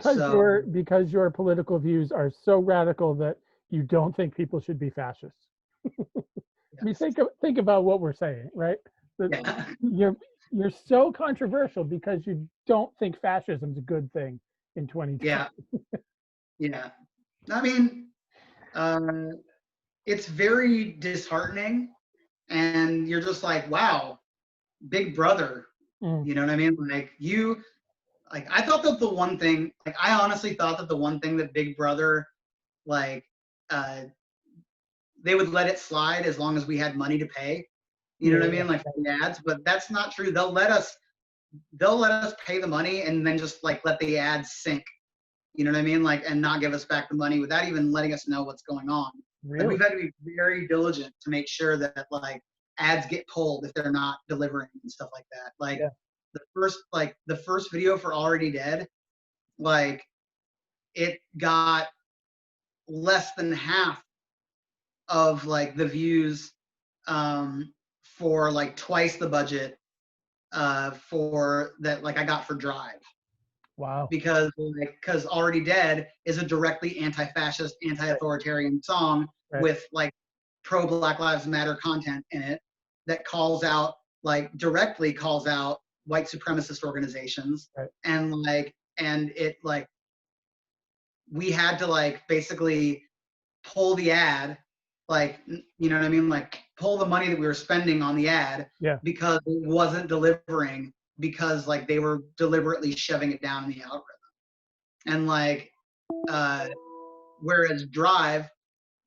So
Because your political views are so radical that you don't think people should be fascists. I mean,
yes,
think about what we're saying, right? That
yeah,
you're you're so controversial because you don't think fascism's a good thing in 2020.
yeah, yeah. I mean, uh, it's very disheartening, and you're just like, wow, Big Brother.
Mm,
You know what I mean? Like you, like I thought that the one thing, like I honestly thought that the one thing that Big Brother, like, uh, they would let it slide as long as we had money to pay. You know
yeah,
what I
yeah,
mean? Like for the ads, but that's not true. They'll let us pay the money and then just like let the ads sink. You know what I mean? Like, and not give us back the money without even letting us know what's going on. Like
really.
we've had to be very diligent to make sure that like ads get pulled if they're not delivering and stuff like that. Like
Yeah,
the first video for Already Dead, like it got less than half of like the views, for like twice the budget for that like I got for Drive,
wow.
because Already Dead is a directly anti-fascist,
Right,
anti-authoritarian song
right,
with like pro Black Lives Matter content in it that calls out, like directly calls out white supremacist organizations,
right.
and like and it like we had to like basically pull the ad, like you know what I mean, like pull the money that we were spending on the ad
Yeah,
because it wasn't delivering, because like they were deliberately shoving it down in the algorithm. And like uh whereas Drive,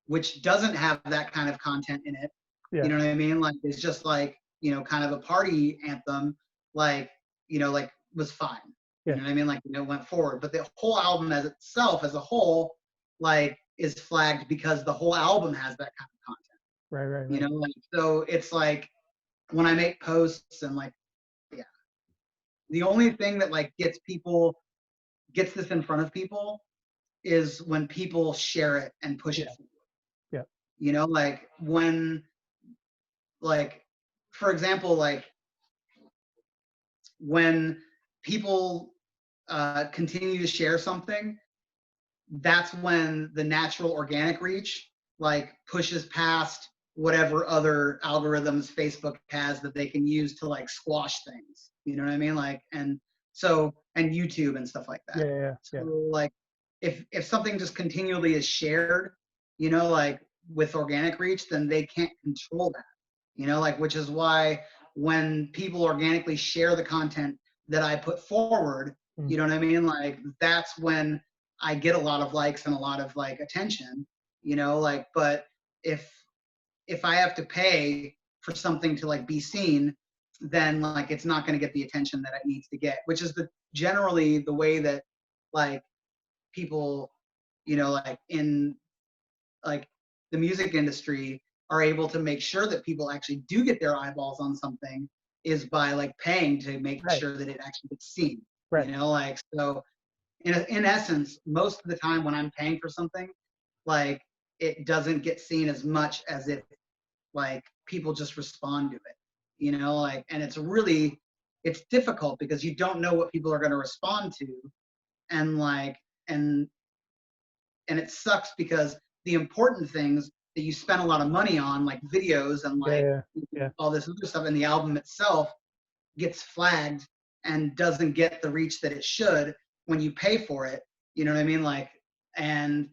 which doesn't have that kind of content in it, you
yeah,
know what I mean, like it's just like, you know, kind of a party anthem, like, you know, like was fine, you
yeah.
know what I mean, like, you know, went forward. But the whole album as itself as a whole, like is flagged because the whole album has that kind of content,
Right, right,
you
right.
know, like so it's like when I make posts and like, yeah, the only thing that like gets this in front of people is when people share it and push
Yeah,
it forward.
yeah,
You know, like when, like, for example, like when people continue to share something, that's when the natural organic reach like pushes past whatever other algorithms Facebook has that they can use to like squash things. You know what I mean? Like, and so, and YouTube and stuff like
yeah,
that.
yeah, yeah,
So
yeah.
like if something just continually is shared, you know, like with organic reach, then they can't control that. You know, like which is why when people organically share the content that I put forward, you know what I mean? Like, that's when I get a lot of likes and a lot of like attention, you know, like, but if I have to pay for something to like be seen, then like it's not going to get the attention that it needs to get, which is generally the way that like people, you know, like in like the music industry are able to make sure that people actually do get their eyeballs on something, is by like paying to make
Right.
sure that it actually gets seen.
Right.
You know, like, so in essence, most of the time when I'm paying for something, like it doesn't get seen as much as if like people just respond to it, you know, like, and it's difficult because you don't know what people are going to respond to, and like, and it sucks because the important things that you spend a lot of money on, like videos and like all this other stuff, and the album itself gets flagged and doesn't get the reach that it should when you pay for it. You know what I mean? Like, and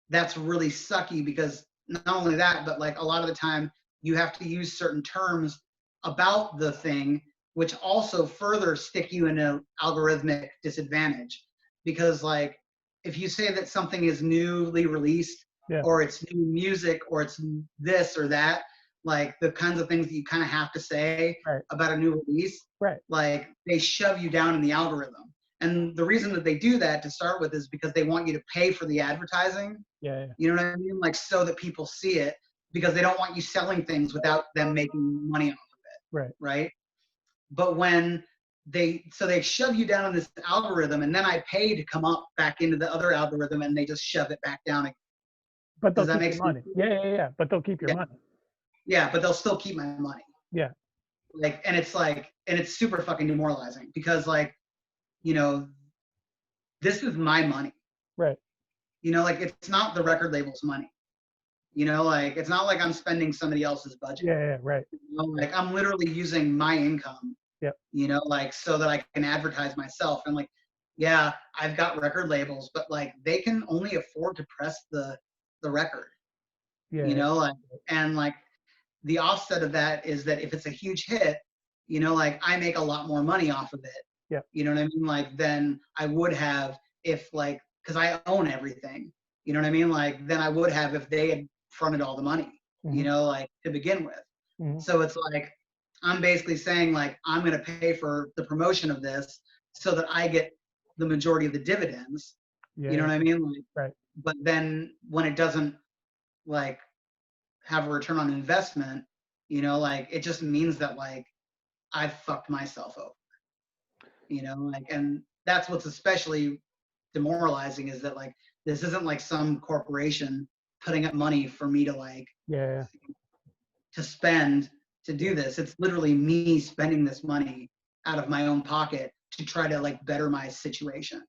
that's really sucky because not only that, but like a lot of the time you have to use certain terms about the thing, which also further stick you in an algorithmic disadvantage. Because like, if you say that something is newly released, or it's new music, or it's this or that, like the kinds of things that you kind of have to say about a new release, like they shove you down in the algorithm. And the reason that they do that to start with is because they want you to pay for the advertising. You know what I mean? Like, so that people see it, because they don't want you selling things without them making money off of it. Right. But when they shove you down in this algorithm, and then I pay to come up back into the other algorithm, and they just shove it back down again.
But they'll keep your money. Yeah. But they'll keep your money.
Yeah, but they'll still keep my money. Like, and it's like, and it's super fucking demoralizing because like, you know, this is my money. You know, like, it's not the record label's money. You know, like, it's not like I'm spending somebody else's budget. You know, like, I'm literally using my income. You know, like, so that I can advertise myself. And like, yeah, I've got record labels, but like, they can only afford to press the record. You know, like, and like, the offset of that is that if it's a huge hit, you know, like, I make a lot more money off of it. You know what I mean? Like, than I would have if like, because I own everything. You know what I mean? Like, than I would have if they had fronted all the money. You know, like, to begin with. So it's like, I'm basically saying like, I'm going to pay for the promotion of this so that I get the majority of the dividends. You know what I mean? Like, but then when it doesn't like have a return on investment, you know, like, it just means that like I've fucked myself over. You know, like, and that's what's especially demoralizing, is that like, this isn't like some corporation putting up money for me to like to spend to do this. It's literally me spending this money out of my own pocket to try to like better my situation.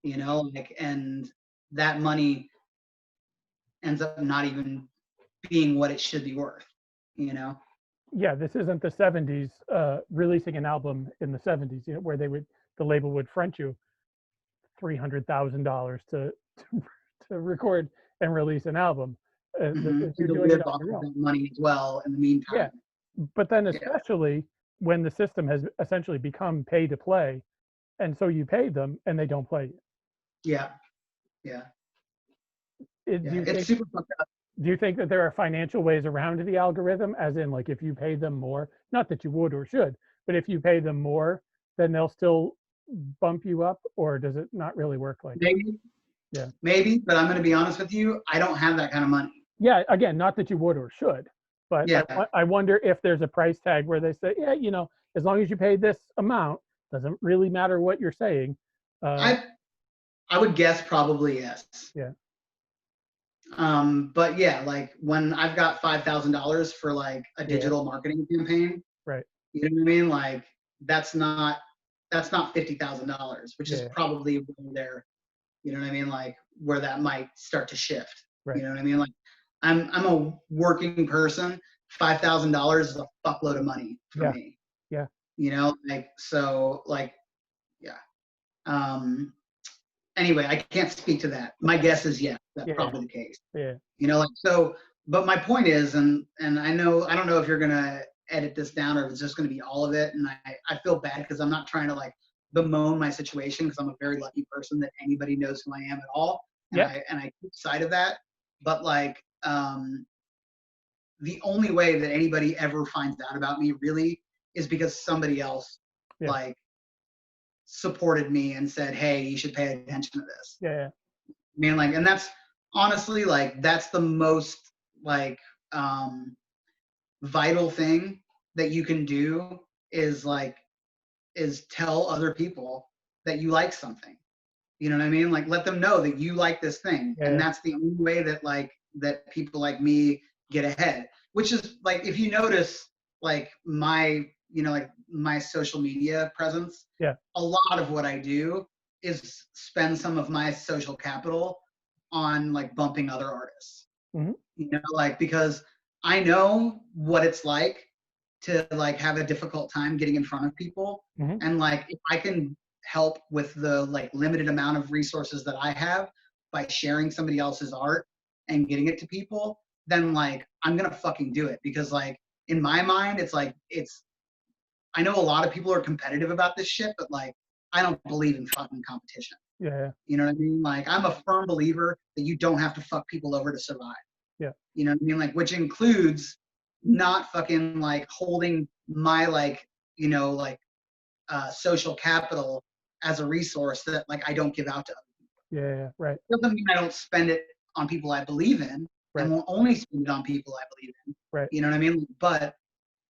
You know, like, and that money ends up not even being what it should be worth, you know?
This isn't the 70s releasing an album in the 70s, you know, where the label would front you $300,000 to record and release an album.
You're doing it off of that money as well in the meantime.
But then especially when the system has essentially become pay to play, and so you pay them and they don't play you.
It's super fucked up.
Do you think that there are financial ways around the algorithm, as in like, if you pay them more, not that you would or should, but if you pay them more, then they'll still bump you up, or does it not really work like
maybe
that?
Maybe, but I'm going to be honest with you, I don't have that kind of money.
Again, not that you would or should, but I wonder if there's a price tag where they say, you know, as long as you pay this amount, doesn't really matter what you're saying.
I would guess probably yes. But yeah, like, when I've got $5,000 for like a digital marketing campaign, you know what I mean? Like, that's not $50,000, which is probably where they're, you know what I mean? Like, where that might start to shift. You know what I mean? Like, I'm a working person. $5,000 is a fuckload of money for me. You know, like, so like, anyway, I can't speak to that. My guess is yes, that's probably the case. You know, like, so, but my point is, and I don't know if you're gonna edit this down or if it's just going to be all of it. And I feel bad because I'm not trying to like bemoan my situation because I'm a very lucky person that anybody knows who I am at all. And
Yeah.
I keep sight of that. But like, the only way that anybody ever finds out about me really is because somebody else
Yeah.
like supported me and said, hey, you should pay attention to this.
Yeah.
I mean, like, and that's honestly like that's the most like vital thing that you can do is like is tell other people that you like something. You know what I mean? Like let them know that you like this thing.
Yeah.
And that's the only way that like that people like me get ahead. Which is like if you notice like my, you know, like my social media presence,
Yeah.
a lot of what I do is spend some of my social capital on like bumping other artists.
Mm-hmm.
You know, like because I know what it's like to like have a difficult time getting in front of people.
Mm-hmm.
And like if I can help with the like limited amount of resources that I have by sharing somebody else's art and getting it to people, then like I'm gonna fucking do it. Because like in my mind it's like it's I know a lot of people are competitive about this shit, but like I don't believe in fucking competition.
Yeah.
You know what I mean? Like I'm a firm believer that you don't have to fuck people over to survive.
Yeah.
You know what I mean? Like which includes not fucking like holding my like, you know, like social capital as a resource that like I don't give out to other people.
Yeah. Right.
Doesn't mean I don't spend it on people I believe in
Right.
and will only spend it on people I believe in.
Right.
You know what I mean? But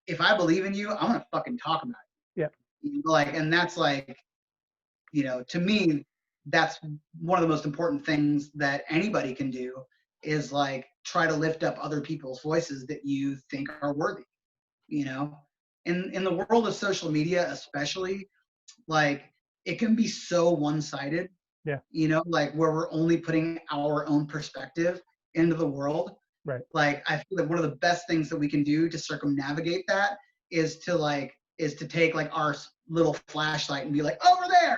if I believe in you, I'm gonna fucking talk about it.
Yeah.
You know, like, and that's like, you know, to me, that's one of the most important things that anybody can do is like try to lift up other people's voices that you think are worthy. You know, in the world of social media, especially, like it can be so one-sided.
Yeah.
You know, like where we're only putting our own perspective into the world.
Right.
Like I feel like one of the best things that we can do to circumnavigate that is to take like our little flashlight and be like over there.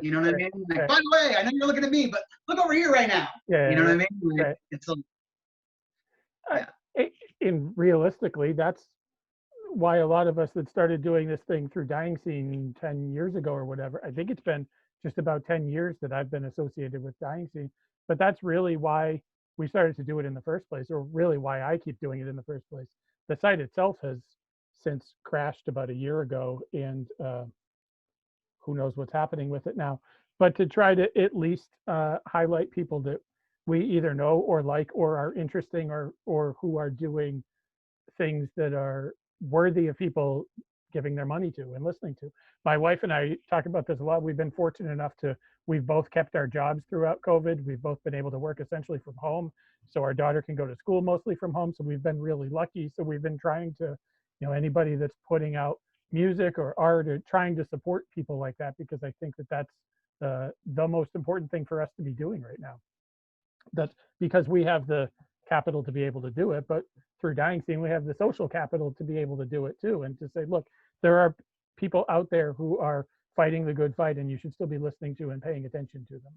You know what I mean? Like,
Right.
by the way, I know you're looking at me, but look over here right now.
Yeah.
You know what I mean? Like,
Right.
it's a,
And realistically, that's why a lot of us that started doing this thing through Dying Scene 10 years ago or whatever, I think it's been just about 10 years that I've been associated with Dying Scene. But that's really why we started to do it in the first place, or really why I keep doing it in the first place. The site itself has since crashed about a year ago, and who knows what's happening with it now. But to try to at least highlight people that we either know or like or are interesting or who are doing things that are worthy of people giving their money to and listening to. My wife and I talk about this a lot. We've been fortunate enough we've both kept our jobs throughout COVID. We've both been able to work essentially from home. So our daughter can go to school mostly from home. So we've been really lucky. So we've been trying to, anybody that's putting out music or art or trying to support people like that, because I think that that's the most important thing for us to be doing right now. That's because we have the capital to be able to do it, but through Dying Scene, we have the social capital to be able to do it too, and to say, look, there are people out there who are fighting the good fight, and you should still be listening to and paying attention to them.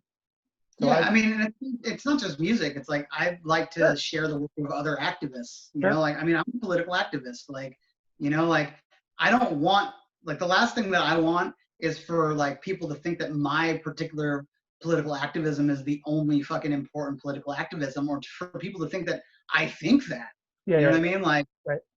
So yeah, I mean, it's not just music. It's like I like to share the work of other activists. You know, like I mean, I'm a political activist. Like, you know, like I don't want like the last thing that I want is for like people to think that my particular political activism is the only fucking important political activism, or for people to think that I think that.
Yeah,
you know what I mean? Like,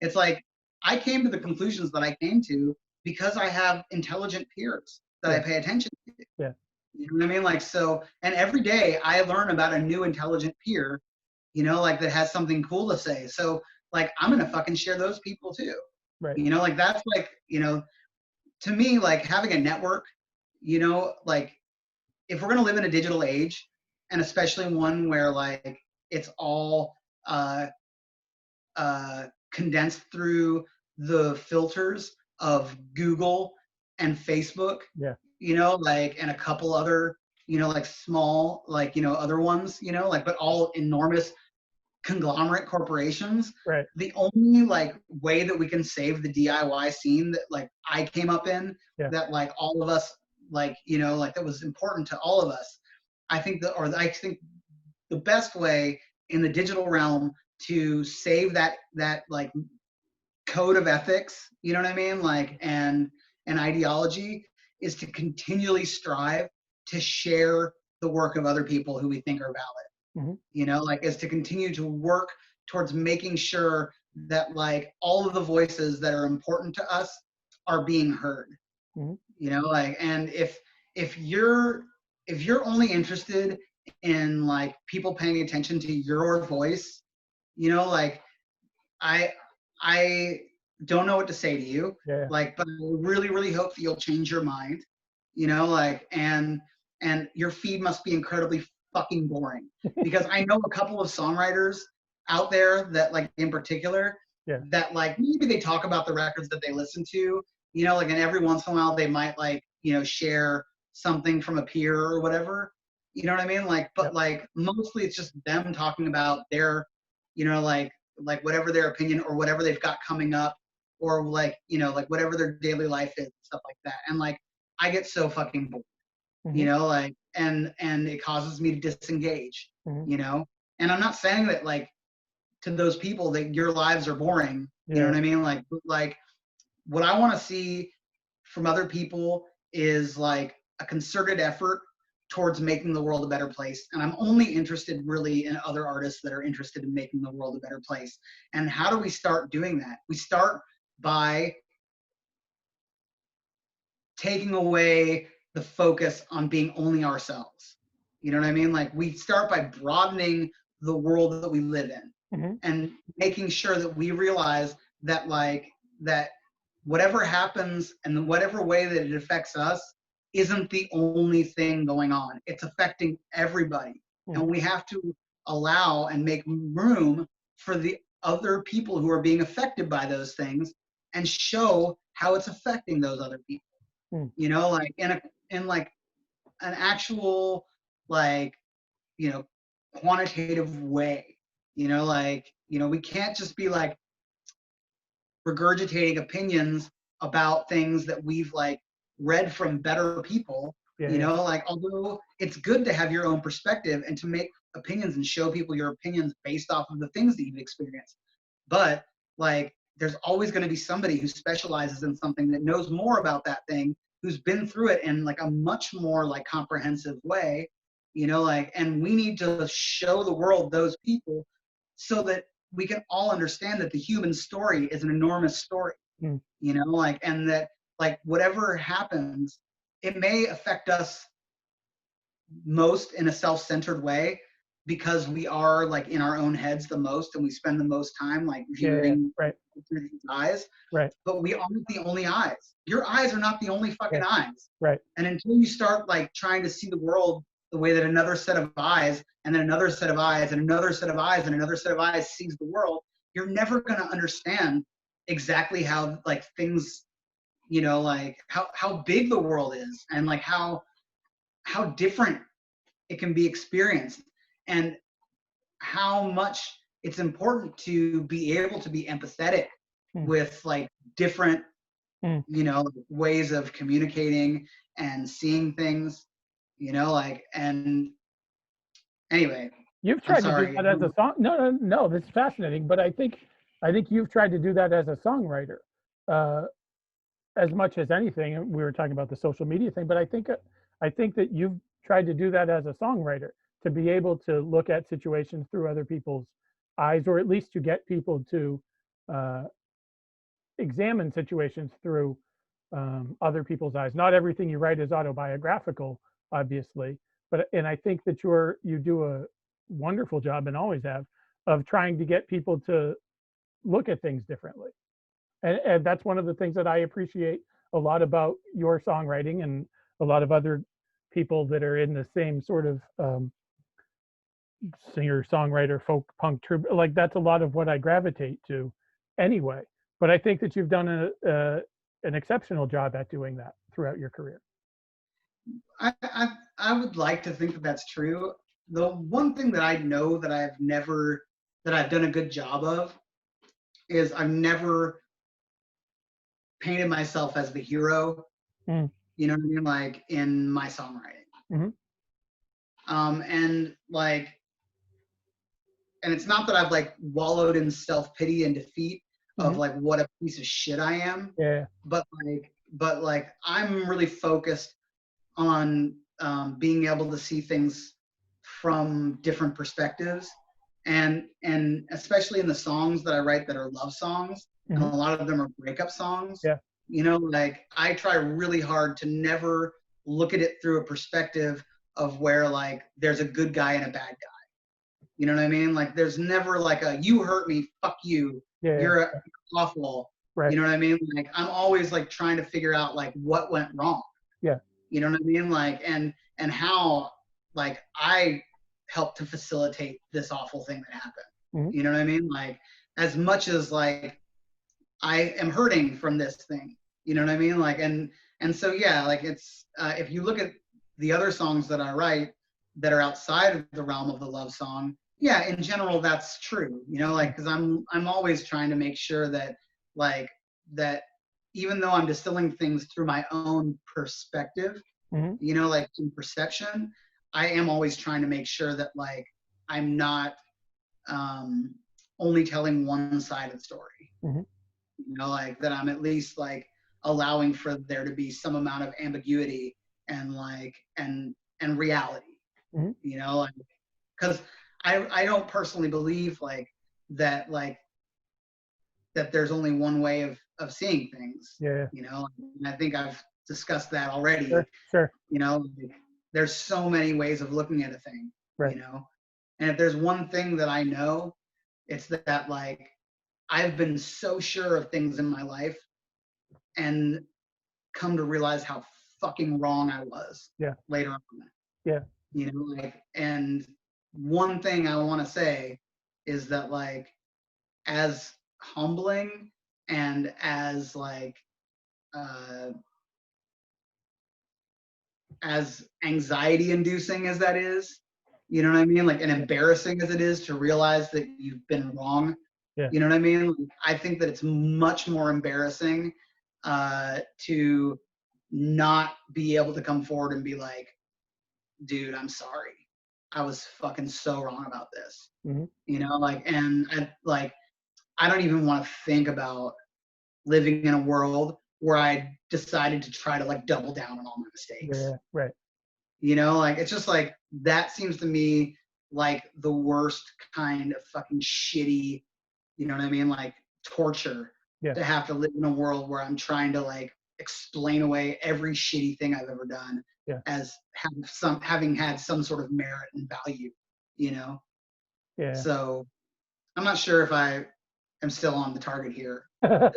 it's like I came to the conclusions that I came to because I have intelligent peers that I pay attention to.
Yeah.
You know what I mean? Like, so, and every day I learn about a new intelligent peer, you know, like that has something cool to say. So, like, I'm going to fucking share those people too.
Right.
You know, like that's like, you know, to me, like having a network, you know, like if we're going to live in a digital age, and especially one where like it's all condensed through the filters of Google and Facebook, you know, like, and a couple other, you know, like small, like, you know, other ones, you know, like, but all enormous conglomerate corporations.
Right.
The only like way that we can save the DIY scene that like I came up in, that like all of us, like, you know, like that was important to all of us. I think the best way in the digital realm to save that like code of ethics, you know what I mean? Like, and ideology is to continually strive to share the work of other people who we think are valid. You know, like, is to continue to work towards making sure that like all of the voices that are important to us are being heard. You know, like, and if you're only interested in like people paying attention to your voice, you know, like, I don't know what to say to you.
Yeah.
Like, but I really, really hope that you'll change your mind. You know, like, and your feed must be incredibly fucking boring, because I know a couple of songwriters out there that, like, in particular,
Yeah.
that like maybe they talk about the records that they listen to, you know, like, and every once in a while they might, like, you know, share something from a peer or whatever. You know what I mean? Like, but
Yep.
like mostly it's just them talking about their, you know, like whatever their opinion or whatever they've got coming up, or like, you know, like whatever their daily life is, stuff like that. And like, I get so fucking bored, you know, like, and it causes me to disengage, you know. And I'm not saying that like to those people that your lives are boring, you know what I mean? Like what I want to see from other people is like a concerted effort towards making the world a better place. And I'm only interested really in other artists that are interested in making the world a better place. And how do we start doing that? We start by taking away the focus on being only ourselves. You know what I mean? Like, we start by broadening the world that we live in, and making sure that we realize that like that whatever happens and whatever way that it affects us isn't the only thing going on. It's affecting everybody. And we have to allow and make room for the other people who are being affected by those things, and show how it's affecting those other people. You know, like in like an actual, like, you know, quantitative way. You know, like, you know, we can't just be like regurgitating opinions about things that we've like read from better people. You know, like, although it's good to have your own perspective and to make opinions and show people your opinions based off of the things that you've experienced, but like, there's always going to be somebody who specializes in something, that knows more about that thing, who's been through it in like a much more like comprehensive way, you know, like, and we need to show the world those people so that we can all understand that the human story is an enormous story, you know, like, and that like whatever happens, it may affect us most in a self-centered way, because we are like in our own heads the most, and we spend the most time like viewing through these eyes. But we aren't the only eyes. Your eyes are not the only fucking eyes. And until you start like trying to see the world the way that another set of eyes, and then another set of eyes, and another set of eyes, and another set of eyes sees the world, you're never going to understand exactly how like things, you know, like how big the world is, and like how different it can be experienced, and how much it's important to be able to be empathetic with like different, you know, ways of communicating and seeing things, you know, like, and anyway.
You've tried to do that as a song. No, this is fascinating, but I think you've tried to do that as a songwriter, as much as anything. And we were talking about the social media thing, but I think that you've tried to do that as a songwriter, to be able to look at situations through other people's eyes, or at least to get people to examine situations through other people's eyes. Not everything you write is autobiographical, obviously, and I think that you do a wonderful job, and always have, of trying to get people to look at things differently. And that's one of the things that I appreciate a lot about your songwriting, and a lot of other people that are in the same sort of singer-songwriter, folk, punk, like, that's a lot of what I gravitate to anyway. But I think that you've done an exceptional job at doing that throughout your career.
I would like to think that that's true. The one thing that I know that I've done a good job of is I've never painted myself as the hero. You know what I mean? Like, in my songwriting. And like, and it's not that I've like wallowed in self-pity and defeat. of like what a piece of shit I am.
Yeah.
But like I'm really focused on being able to see things from different perspectives, and especially in the songs that I write that are love songs, and a lot of them are breakup songs.
Yeah.
You know, like I try really hard to never look at it through a perspective of where like there's a good guy and a bad guy. You know what I mean? Like there's never like a you hurt me, fuck you,
Yeah.
you're awful.
Right.
You know what I mean? Like I'm always like trying to figure out like what went wrong.
Yeah.
You know what I mean? Like and how like I helped to facilitate this awful thing that happened. You know what I mean? Like as much as like I am hurting from this thing. You know what I mean? Like and so yeah, like it's if you look at the other songs that I write that are outside of the realm of the love song, yeah, in general that's true. You know, like because I'm always trying to make sure that like that even though I'm distilling things through my own perspective, you know, like in perception, I am always trying to make sure that like I'm not only telling one side of the story. You know, like that I'm at least like allowing for there to be some amount of ambiguity and like and reality. You know, like because I don't personally believe like that there's only one way of seeing things.
Yeah.
You know, and I think I've discussed that already.
Sure.
You know, like, there's so many ways of looking at a thing.
Right.
You know, and if there's one thing that I know, it's that like I've been so sure of things in my life and come to realize how fucking wrong I was.
Yeah.
Later on.
Yeah.
You know, like, and one thing I want to say is that like as humbling and as like as anxiety inducing as that is, you know what I mean? Like, and embarrassing as it is to realize that you've been wrong.
Yeah.
You know what I mean? I think that it's much more embarrassing to not be able to come forward and be like, dude, I'm sorry. I was fucking so wrong about this. You know, like, and I don't even want to think about living in a world where I decided to try to like double down on all my mistakes.
Yeah. Right.
You know, like it's just like that seems to me like the worst kind of fucking shitty, you know what I mean? Like torture to have to live in a world where I'm trying to like explain away every shitty thing I've ever done as having had some sort of merit and value, you know?
Yeah.
So I'm not sure if I am still on the target here.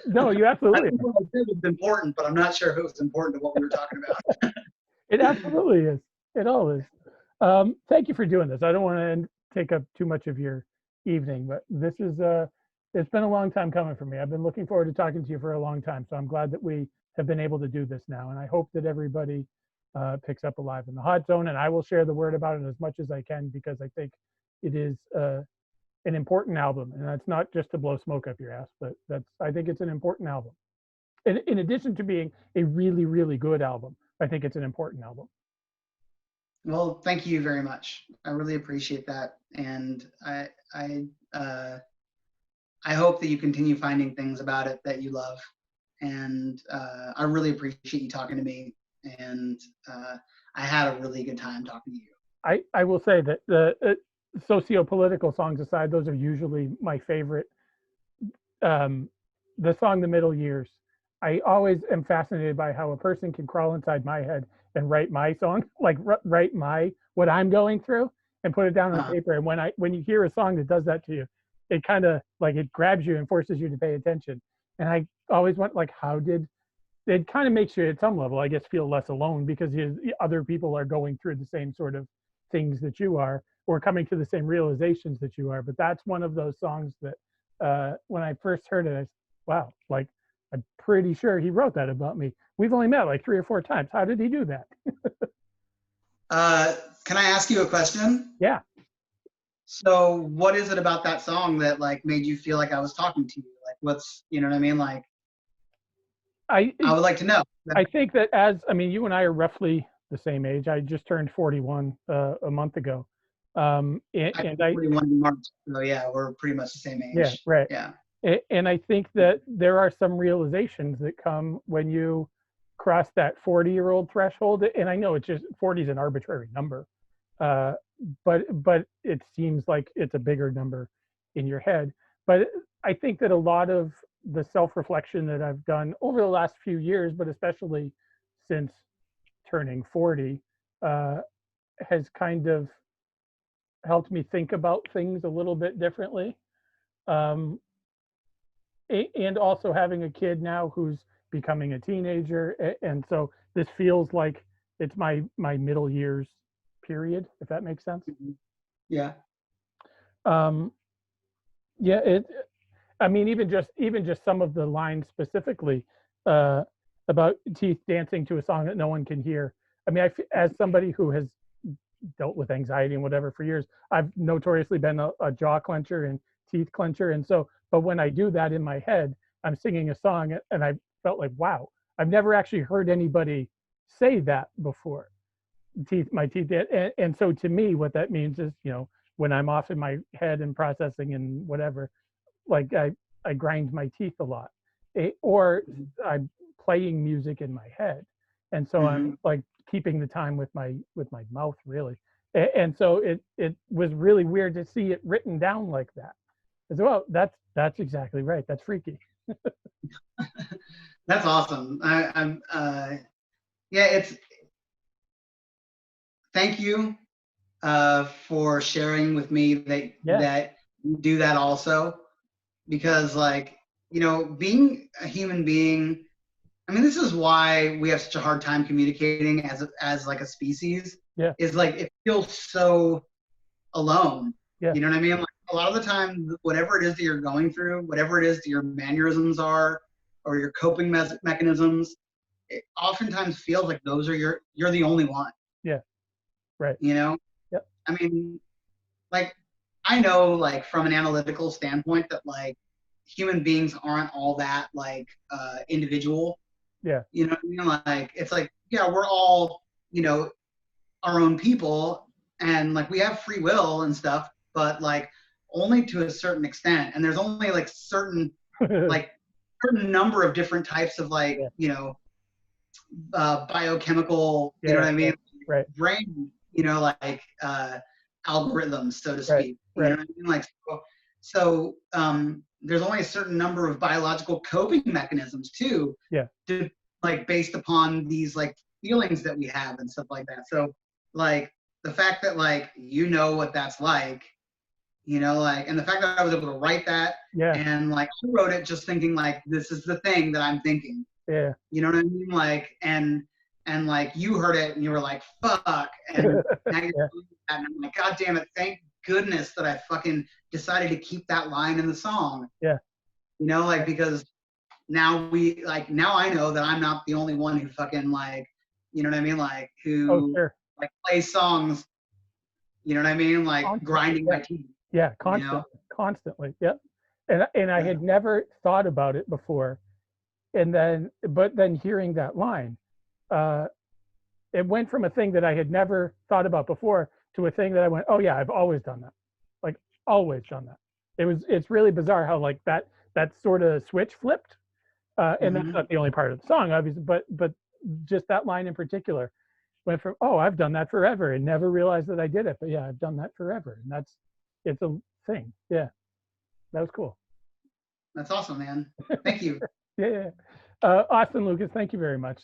No, you absolutely.
I think what I did was important, but I'm not sure if it was important to what we were talking about.
It absolutely is. It all is. Thank you for doing this. I don't want to take up too much of your evening, but this is it's been a long time coming for me. I've been looking forward to talking to you for a long time, so I'm glad that we have been able to do this now, and I hope that everybody picks up Alive in the Hot Zone, and I will share the word about it as much as I can because I think it is an important album, and that's not just to blow smoke up your ass, but I think it's an important album. In addition to being a really, really good album, I think it's an important album.
Well, thank you very much. I really appreciate that, and I hope that you continue finding things about it that you love, and I really appreciate you talking to me, and I had a really good time talking to you.
I will say that the socio-political songs aside, those are usually my favorite. The song "The Middle Years," I always am fascinated by how a person can crawl inside my head and write my song, like write what I'm going through and put it down on paper. And when you hear a song that does that to you, it kind of like it grabs you and forces you to pay attention. And I always went like, it kind of makes you at some level, I guess, feel less alone because other people are going through the same sort of things that you are or coming to the same realizations that you are. But that's one of those songs that when I first heard it, I said, wow, like I'm pretty sure he wrote that about me. We've only met like 3 or 4 times. How did he do that?
Can I ask you a question?
Yeah.
So what is it about that song that like made you feel like I was talking to you? Like what's, you know what I mean? Like I would like to know.
I think that you and I are roughly the same age. I just turned 41 a month ago.
I'm 41 in March, so yeah, we're pretty much the same age.
Yeah, right.
Yeah.
And I think that there are some realizations that come when you cross that 40-year-old threshold. And I know it's just 40 is an arbitrary number, uh, but it seems like it's a bigger number in your head. But I think that a lot of the self-reflection that I've done over the last few years, but especially since turning 40, uh, has kind of helped me think about things a little bit differently. Um, and also having a kid now who's becoming a teenager, and so this feels like it's my middle years period, if that makes sense.
Mhm. Yeah.
um yeah, it, I mean, even just some of the lines specifically, uh about teeth dancing to a song that no one can hear. I mean, as somebody who has dealt with anxiety and whatever for years, I've notoriously been a jaw clencher and teeth clencher. And so, but when I do that in my head, I'm singing a song and I felt like, wow, I've never actually heard anybody say that before. My teeth. And so to me, what that means is, when I'm off in my head and processing and whatever, like I grind my teeth a lot, or I'm playing music in my head, and so
Mm-hmm.
I'm like keeping the time with my mouth really, and so it was really weird to see it written down like that. As well, that's exactly right. That's freaky.
That's awesome. Yeah, it's thank you for sharing with me that
Yeah,
you do that also, because like, being a human being, I mean, this is why we have such a hard time communicating as like a species,
yeah,
is like it feels so alone.
yeah,
You know what I mean? Like a lot of the time, whatever it is that you're going through, whatever it is that your mannerisms are, or your coping mechanisms, it oftentimes feels like those are you're the only one.
yeah. Right.
You know,
Yep.
I mean, like I know, like from an analytical standpoint, that like human beings aren't all that like individual.
Yeah.
You know what I mean? Like it's like, yeah, we're all, our own people, and like we have free will and stuff, but like only to a certain extent. And there's only like certain number of different types of like,
Yeah.
biochemical, you know what
Yeah.
I mean,
Right.
brain, like algorithms, so to
Right.
speak. You know
Right.
what I mean? Like there's only a certain number of biological coping mechanisms too,
Yeah.
to like based upon these like feelings that we have and stuff like that. So like the fact that like what that's like, like, and the fact that I was able to write that,
Yeah.
and like I wrote it just thinking like this is the thing that I'm thinking.
Yeah.
You know what I mean? Like, and like you heard it and you were like, fuck. And now you're
Yeah.
doing that. And I'm like, God damn it. Thank goodness that I fucking decided to keep that line in the song.
Yeah.
Like, because now I know that I'm not the only one who fucking like, you know what I mean? Like
Oh,
who
sure.
like plays songs, you know what I mean? Like
Constantly.
grinding
Yeah.
my teeth,
Yeah.
you know?
Constantly. Yep. And I had never thought about it before. But then hearing that line, uh, it went from a thing that I had never thought about before to a thing that I went, oh yeah, I've always done that. Like always done that. It's really bizarre how like that sort of switch flipped. And that's
Mm-hmm.
not the only part of the song, obviously, but just that line in particular went from, oh, I've done that forever and never realized that I did it. But yeah, I've done that forever. And it's a thing. Yeah. That was cool.
That's awesome, man. Thank you.
Yeah. Yeah. Austin Lucas, thank you very much.